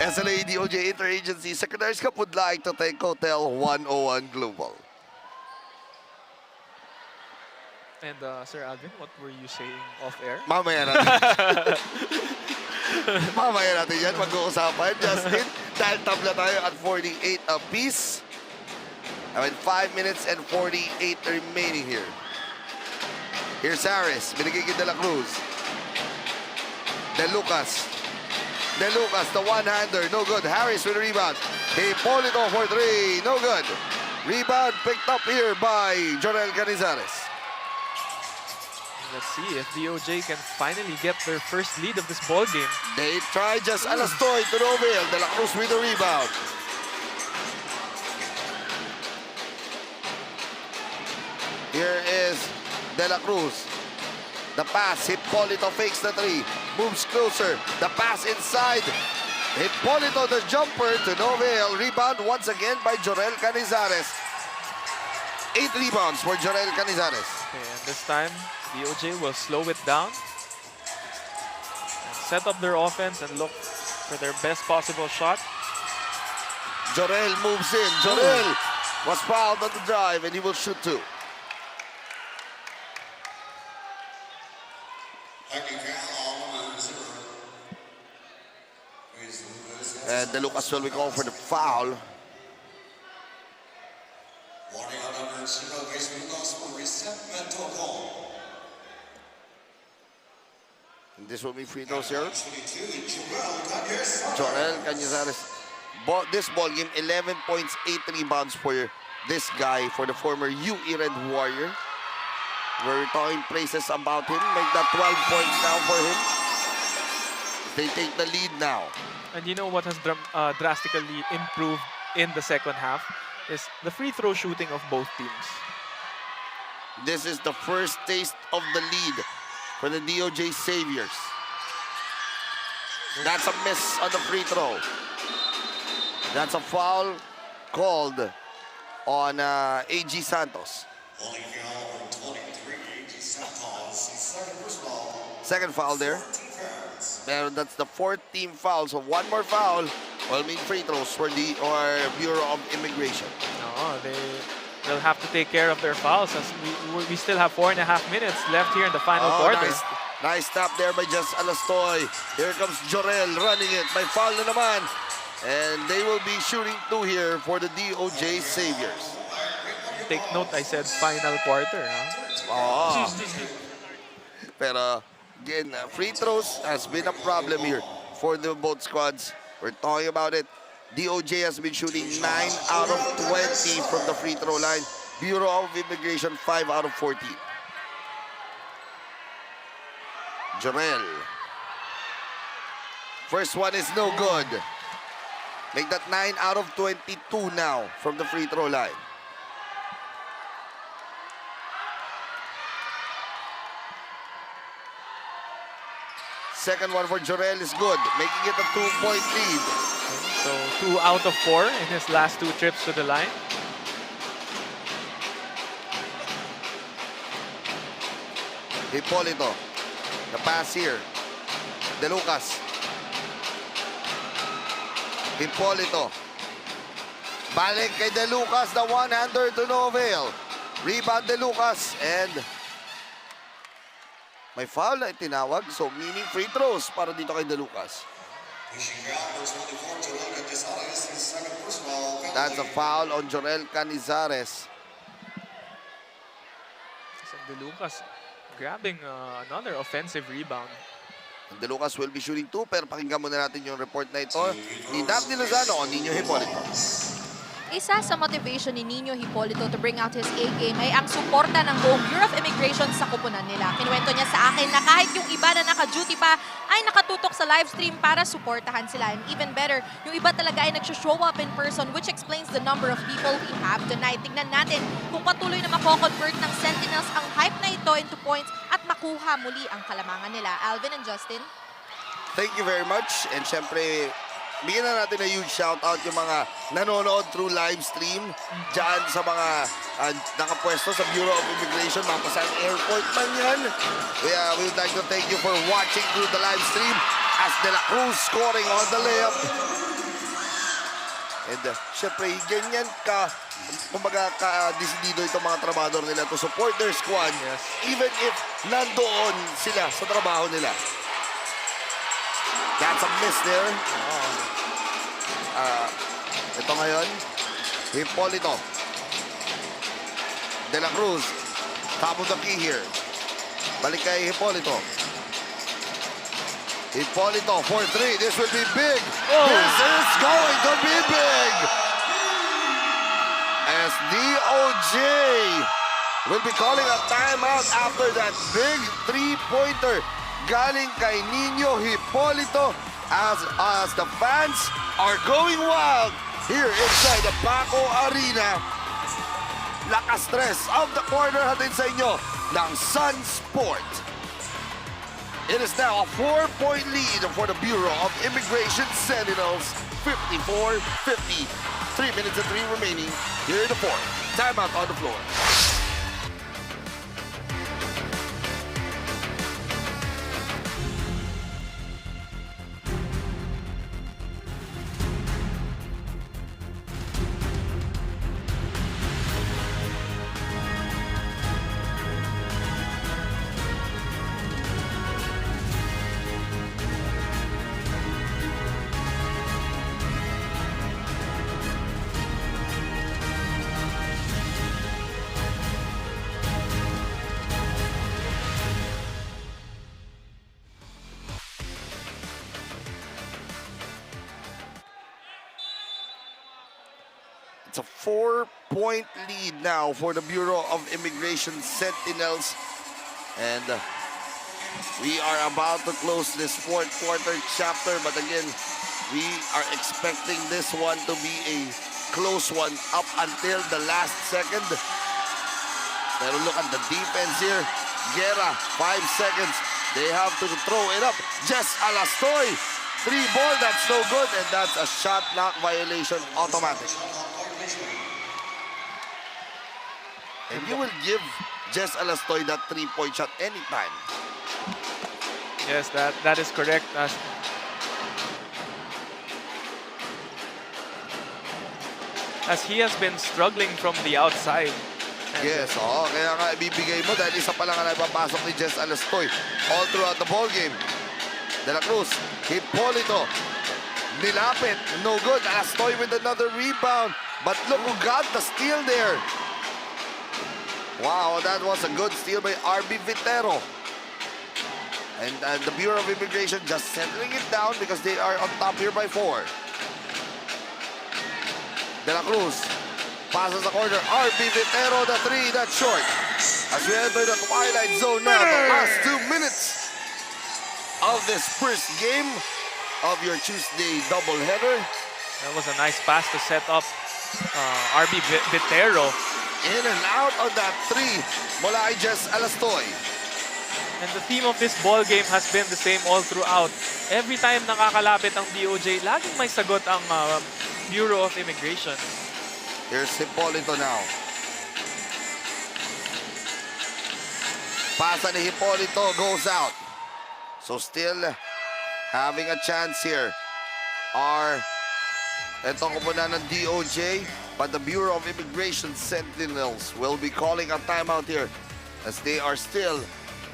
SLA DOJ Interagency Secretaries Cup would like to thank Hotel 101 Global. And Sir Alvin, what were you saying off-air? Mamaya natin. Mamaya natin yan. Mag-uusapan. Justin, dahil tabla tayo at 48 apiece. I mean, 5 minutes and 48 remaining here. Here's Harris. Binigay kay De La Cruz. De Lucas. De Lucas, the one-hander, no good. Harris with a rebound. Hipolito for 3, no good. Rebound picked up here by Jorel Canizares. Let's see if DOJ can finally get their first lead of this ball game. They try just Alastoy to Noville. De La Cruz with a rebound. Here is De La Cruz. The pass, Hipolito fakes the 3, moves closer, the pass inside. Hipolito the jumper to Noville, rebound once again by Jorel Canizares. 8 rebounds for Jorel Canizares. Okay, and this time, DOJ will slow it down and set up their offense and look for their best possible shot. Jorel moves in, Jorel was fouled on the drive and he will shoot 2. And De Lucas will be called for the foul. This will be free throws here. Jorel Cañizares. This ball game, 11 points, 8 rebounds for this guy, for the former UE Red Warrior. We're talking praises about him. Make that 12 points now for him. They take the lead now. And you know what has drastically improved in the second half is the free throw shooting of both teams. This is the first taste of the lead for the DOJ Saviors. That's a miss on the free throw. That's a foul called on AG Santos. Second foul there. And that's the 4th team foul. So one more foul will mean free throws for the Bureau of Immigration. No, they'll have to take care of their fouls as we still have 4.5 minutes left here in the final quarter. Nice stop there by Just Alastoy. Here comes Jorel running it. May foul na naman. And they will be shooting 2 here for the DOJ Saviors. Take note, I said final quarter. Huh? Pero again, free throws has been a problem here for the both squads. We're talking about it. DOJ has been shooting 9 out of 20 from the free throw line. Bureau of Immigration 5 out of 14. Jorel. First one is no good. Make that 9 out of 22 now from the free throw line. Second one for Jorel is good, making it a 2-point lead. So 2 out of 4 in his last 2 trips to the line. Hipolito, the pass here. De Lucas. Hipolito. Balik kay De Lucas, the one-hander to no avail. Rebound De Lucas and may foul na itinawag, so meaning free throws para dito kay De Lucas. That's a foul on Jorel Cañizares. De Lucas grabbing another offensive rebound. And De Lucas will be shooting 2, pero pakinggan muna natin yung report na ito ni Daphne Lozano o Nino Hipolito. Isa sa motivation ni Nino Hipolito to bring out his A-game ay ang suporta ng buong Bureau of Immigration sa kupunan nila. Kinuwento niya sa akin na kahit yung iba na naka-duty pa ay nakatutok sa live stream para suportahan sila. And even better, yung iba talaga ay nag-show up in person, which explains the number of people we have tonight. Tingnan natin kung patuloy na mako-convert ng Sentinels ang hype na ito into points at makuha muli ang kalamangan nila. Alvin and Justin. Thank you very much. And syempre, bigyan na natin a huge shout-out yung mga nanonood through live stream dyan sa mga nakapwesto sa Bureau of Immigration, mga pasang airport man yan. We would like to thank you for watching through the live stream as De La Cruz scoring on the layup. And syempre, ganyan kumbaga ka-decidido itong mga trabador nila to support their squad even if nandoon sila sa trabaho nila. That's a miss there. Ito ngayon, Hipolito. De La Cruz, top of the key here. Balik kay Hipolito. Hipolito for 3. This will be big. This is going to be big. As DOJ will be calling a timeout after that big 3-pointer galing kay Nino Hipolito as the fans are going wild here inside the PACO Arena. Lakas stress of the corner hatid sa inyo ng Sun Sport. It is now a 4-point lead for the Bureau of Immigration Sentinels. 54-50. 3 minutes and 3 remaining here in the fourth. Timeout on the floor. It's a 4-point lead now for the Bureau of Immigration Sentinels. And we are about to close this fourth quarter chapter. But again, we are expecting this one to be a close one up until the last second. Pero look at the defense here. Guerra, 5 seconds. They have to throw it up. Jess Alastoy, 3-ball, that's no good. And that's a shot clock violation automatic. And you will give Jess Alastoy that 3-point shot anytime. Yes, that is correct. As he has been struggling from the outside. Yes, kaya nga ibibigay mo dahil isa pa lang ang napapasok ni Jess Alastoy all throughout the ball game. De La Cruz, Hipolito, nilapit, no good. Alastoy with another rebound, but look who got the steal there. Wow, that was a good steal by RB Vitero. And the Bureau of Immigration just settling it down because they are on top here by 4. De La Cruz passes the corner. RB Vitero, the 3, that's short. As we enter the twilight zone now, the last 2 minutes of this first game of your Tuesday doubleheader. That was a nice pass to set up RB Vitero. In and out of that 3 mula kay Jess Alastoy. And the theme of this ball game has been the same all throughout. Every time nakakalapit ang DOJ, laging may sagot ang Bureau of Immigration. Here's Hipolito now. Pasa ni Hipolito goes out. So still having a chance here are itong kupunan ng DOJ, but the Bureau of Immigration Sentinels will be calling a timeout here as they are still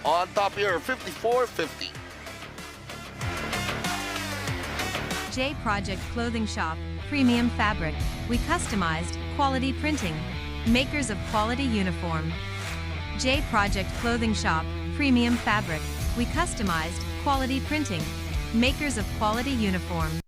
on top here, 54-50. J Project Clothing Shop, premium fabric. We customized, quality printing. Makers of quality uniform. J Project Clothing Shop, premium fabric. We customized, quality printing. Makers of quality uniform.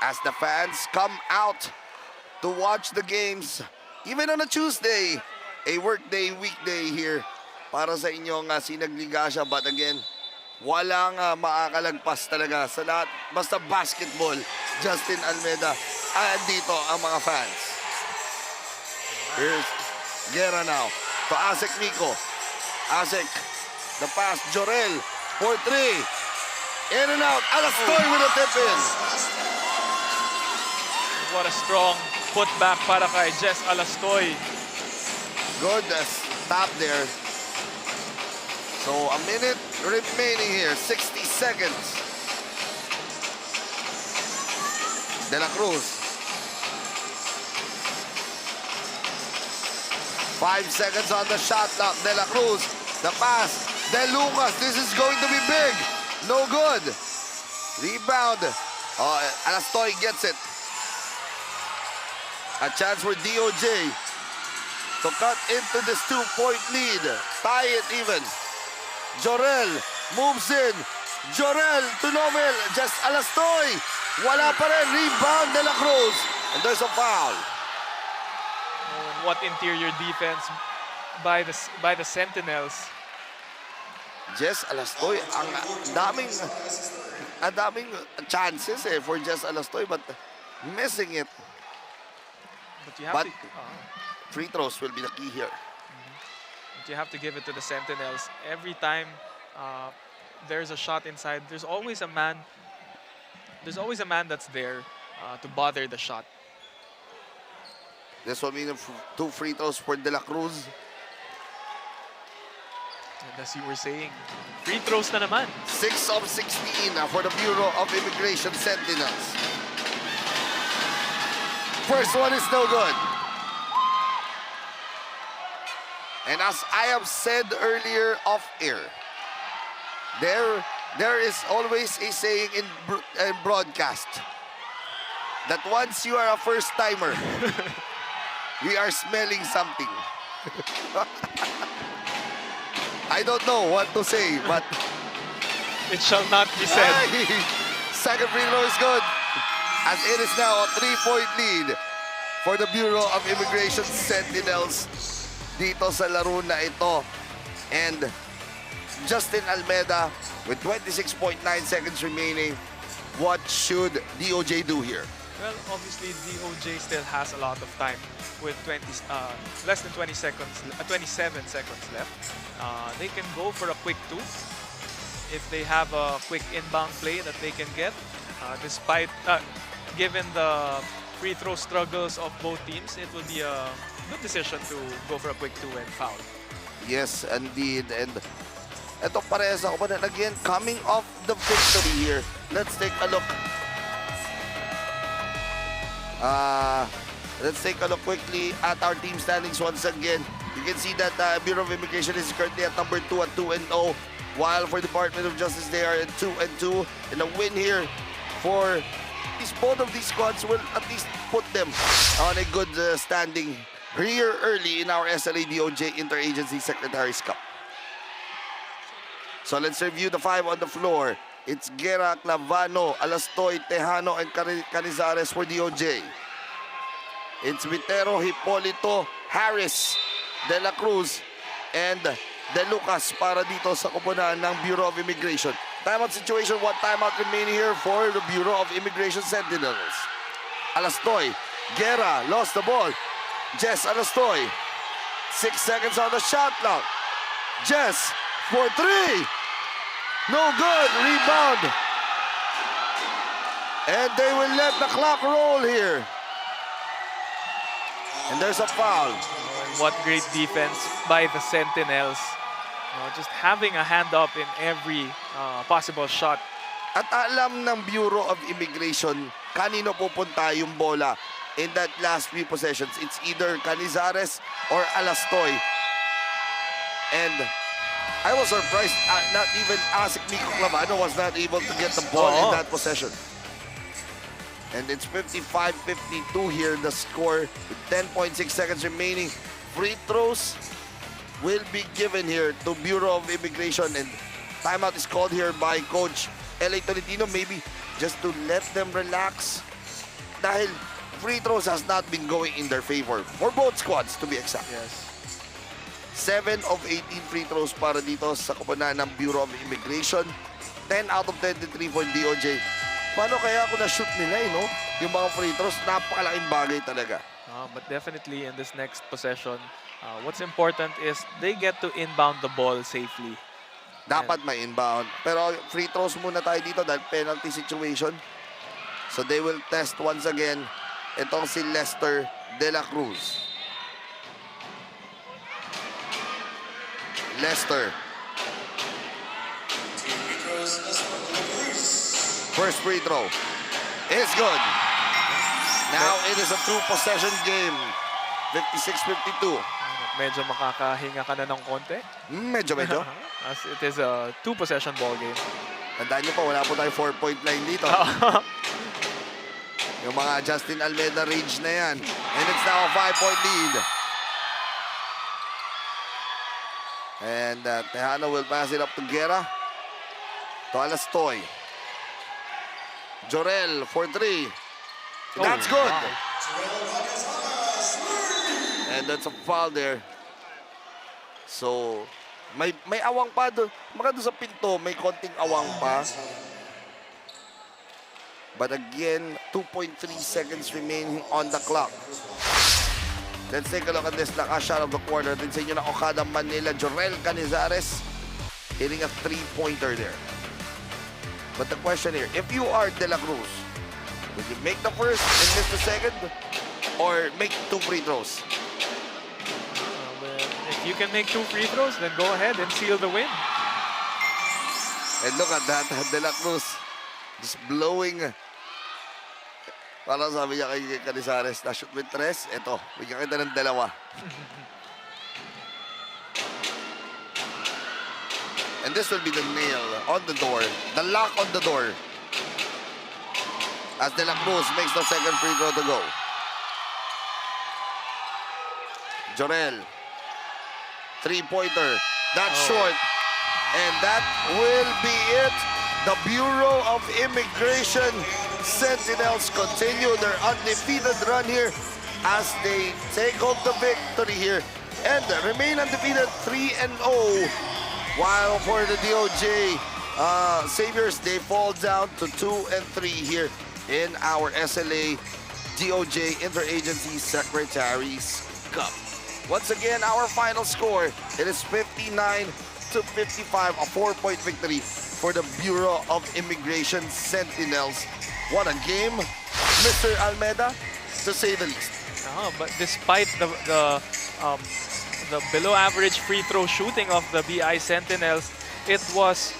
As the fans come out to watch the games, even on a Tuesday, a workday, weekday here para sa inyong Sinag Liga Asya. But again, walang makakalagpas talaga sa lahat. Basta basketball, Justin Almeida, dito ang mga fans. Here's Guerra now to Asek Nico. Asek, the pass, Jorel for 3. In and out, Alastoy with a tip-in. What a strong putback para kay Jess Alastoy. Good stop there. So a minute remaining here, 60 seconds. De La Cruz. 5 seconds on the shot clock. De La Cruz, the pass. De Lucas, this is going to be big. No good. Rebound. Alastoy gets it. A chance for DOJ to cut into this 2-point lead. Tie it even. Jorel moves in. Jorel to Nomel. Just Alastoy. Wala pa rin. Rebound De La Cruz. And there's a foul. Oh, what interior defense by the Sentinels. Jess Alastoy, ang daming chances for Jess Alastoy, but missing it. But free throws will be the key here. But you have to give it to the Sentinels. Every time there's a shot inside, there's always a man that's there to bother the shot. This will mean 2 free throws for De La Cruz. And as you were saying, free throws na naman. 6 of 16 for the Bureau of Immigration Sentinels. First one is no good. And as I have said earlier off air, there is always a saying in broadcast that once you are a first-timer, We are smelling something. I don't know what to say, but It shall not be said. second free throw is good. As it is now a 3-point lead for the Bureau of Immigration Sentinels dito sa laro na ito. And Justin Almeida with 26.9 seconds remaining. What should DOJ do here? Well, obviously, DOJ still has a lot of time with less than 27 seconds left. They can go for a quick 2 if they have a quick inbound play that they can get. Despite, given the free throw struggles of both teams, it will be a good decision to go for a quick 2 and foul. Yes, indeed. And ito parehas ako pa. Again, coming off the victory here. Let's take a look. Let's take a look quickly at our team standings once again. You can see that Bureau of Immigration is currently at number 2 at 2-0, while for Department of Justice they are at 2-2. And a win here for both of these squads will at least put them on a good standing here early in our SLA DOJ Interagency Secretaries Cup. So let's review the 5 on the floor. It's Guerra, Clavano, Alastoy, Tejano, and Canizares for DOJ. It's Vitero, Hipolito, Harris, De La Cruz, and De Lucas para dito sa koponan ng Bureau of Immigration. Timeout situation, 1 timeout remaining here for the Bureau of Immigration Sentinels. Alastoy, Guerra, lost the ball. Jess Alastoy, 6 seconds on the shot clock. Jess for 3. No good, rebound. And they will let the clock roll here. And there's a foul. What great defense by the Sentinels. Just having a hand up in every possible shot. At alam ng Bureau of Immigration kanino pupunta yung bola in that last few possessions. It's either Canizares or Alastoy. And I was surprised not even Asik Miko Clavano was not able to get the ball in that possession. And it's 55-52 here, the score with 10.6 seconds remaining. Free throws will be given here to Bureau of Immigration, and timeout is called here by Coach L.A. Tolentino, maybe just to let them relax dahil free throws has not been going in their favor for both squads, to be exact. Yes. 7 of 18 free throws para dito sa koponan ng Bureau of Immigration. 10 out of 23 for DOJ. Paano kaya kung na-shoot nila, no? Yung mga free throws, napakalaking bagay talaga. But definitely in this next possession, what's important is they get to inbound the ball safely. Dapat may inbound. Pero free throws muna tayo dito dahil penalty situation. So they will test once again itong si Lester De La Cruz. Lester. First free throw is good. Now it is a 2-possession game. 56-52. Medyo makakahinga ka na ng konti. Medyo. As it is a 2-possession ball game. Tandaan nyo pa, wala po tayo 4-point line dito. Yung mga Justin Almeida range na yan. And it's now a 5-point lead. And Tejano will pass it up to Guerra. To Alastoy. Jorel for 3. That's good. Wow. And that's a foul there. So, may awang pa doon. Maka doon sa pinto, may konting awang pa. But again, 2.3 seconds remaining on the clock. Let's take a look at this last shot of the quarter. Din sa inyo na Okada Manila, Jorel Canizares hitting a 3-pointer there. But the question here, if you are De La Cruz, would you make the first and miss the second? Or make 2 free throws? If you can make 2 free throws, then go ahead and seal the win. And look at that, De La Cruz just blowing. Parang sabi niya kay Canizares, na-shoot with 3. Ito, bigyan kita ng 2. And this will be the nail on the door, the lock on the door. As De La Cruz makes the second free throw to go. Jorel. Three-pointer. That's short. And that will be it. The Bureau of Immigration Sentinels continue their undefeated run here as they take home the victory here and remain undefeated 3-0. While for the DOJ Saviors, they fall down to 2-3 here in our SLA DOJ Interagency Secretaries Cup. Once again, our final score, it is 59-55, a 4-point victory for the Bureau of Immigration Sentinels. What a game, Mr. Almeida, to say the least. But despite the below-average free throw shooting of the BI Sentinels, it was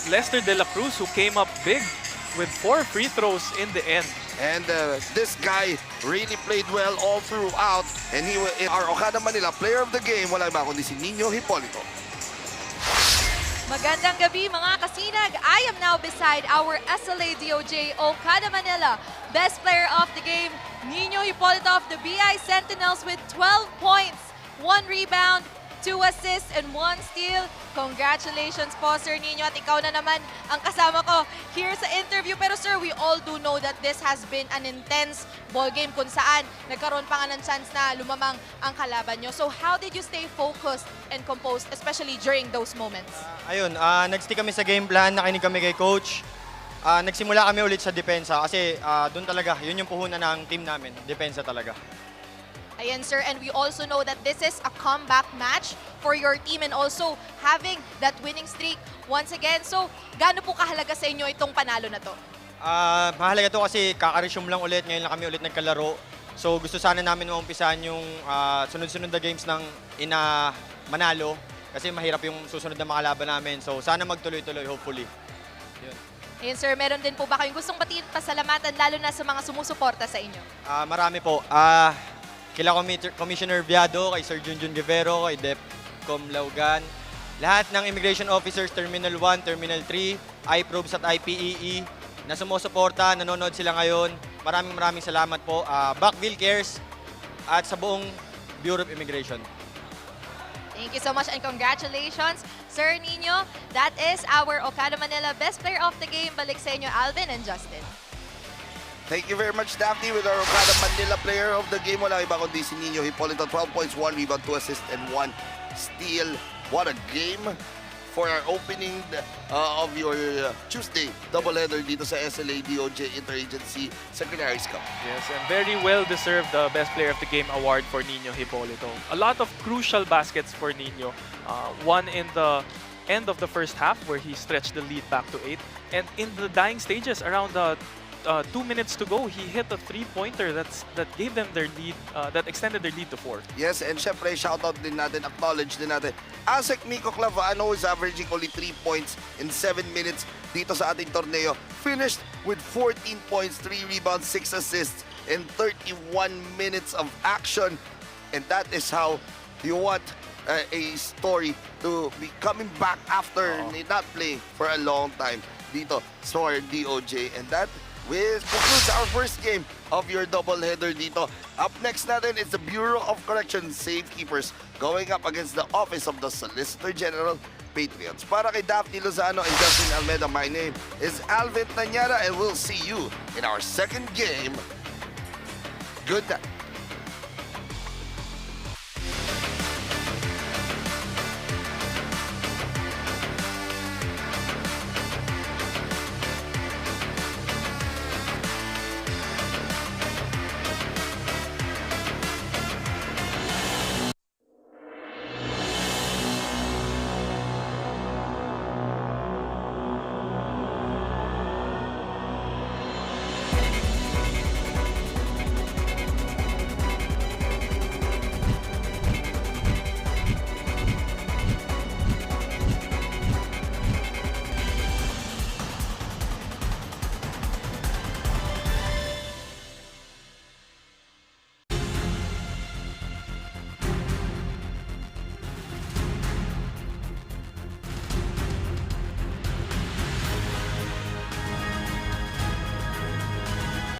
Lester De La Cruz who came up big with 4 free throws in the end. And this guy really played well all throughout. And he was our Okada Manila Player of the Game. Wala iba kundi si Nino Hipolito. Magandang gabi mga kasinag. I am now beside our SLA DOJ Okada Manila Best Player of the Game, Nino Hipolito of the BI Sentinels with 12 points, 1 rebound, 2 assists, and 1 steal. Congratulations po, Sir Nino. At ikaw na naman ang kasama ko here sa interview. Pero sir, we all do know that this has been an intense ball game kung saan nagkaroon pa nga ng chance na lumamang ang kalaban nyo. So how did you stay focused and composed, especially during those moments? Nag-stick kami sa game plan, nakinig kami kay coach. Nagsimula kami ulit sa depensa kasi doon talaga, yun yung puhunan ng team namin, depensa talaga. Ayan, sir, and we also know that this is a comeback match for your team and also having that winning streak once again. So, gaano po kahalaga sa inyo itong panalo na to? Mahalaga to kasi kaka-resume lang ulit, ngayon lang kami ulit nagkalaro. So, gusto sana namin maumpisahan yung sunod-sunod na games ng manalo kasi mahirap yung susunod na makalaban namin. So, sana magtuloy-tuloy, hopefully. Yun. Ayan, sir, meron din po ba kayong gustong batiin pasalamatan lalo na sa mga sumusuporta sa inyo? Marami po. Kila Commissioner Viado, kay Sir Junjun Guevero, kay Depcom Laugan, lahat ng immigration officers, Terminal 1, Terminal 3, iProbes at IPEE, na sumusuporta, nanonood sila ngayon. Maraming salamat po. Backville Cares at sa buong Bureau of Immigration. Thank you so much and congratulations, Sir Nino. That is our Okada Manila Best Player of the Game. Balik sa inyo, Alvin and Justin. Thank you very much, Daphne, with our Okada Manila Player of the Game. Wala iba kundi si Nino Hipolito. 12 points, 1 rebound, 2 assists, and 1 steal. What a game for our opening of your Tuesday doubleheader dito sa SLA DOJ Interagency Secretaries Cup. Yes, and very well-deserved the Best Player of the Game award for Nino Hipolito. A lot of crucial baskets for Nino. One in the end of the first half where he stretched the lead back to 8. And in the dying stages, around the 2 minutes to go, he hit a 3-pointer that gave them their lead, that extended their lead to 4. Yes, and syempre, shoutout din natin, acknowledge din natin. Asek Miko Clavano is averaging only 3 points in 7 minutes dito sa ating torneo. Finished with 14 points, 3 rebounds, 6 assists in 31 minutes of action. And that is how you want a story to be coming back after not playing for a long time dito sa DOJ. And that concludes our first game of your doubleheader dito. Up next natin is the Bureau of Corrections Safekeepers going up against the Office of the Solicitor General Patriots. Para kay Daphne Lozano and Justin Almeida, my name is Alvin Tanyara and we'll see you in our second game. Good night.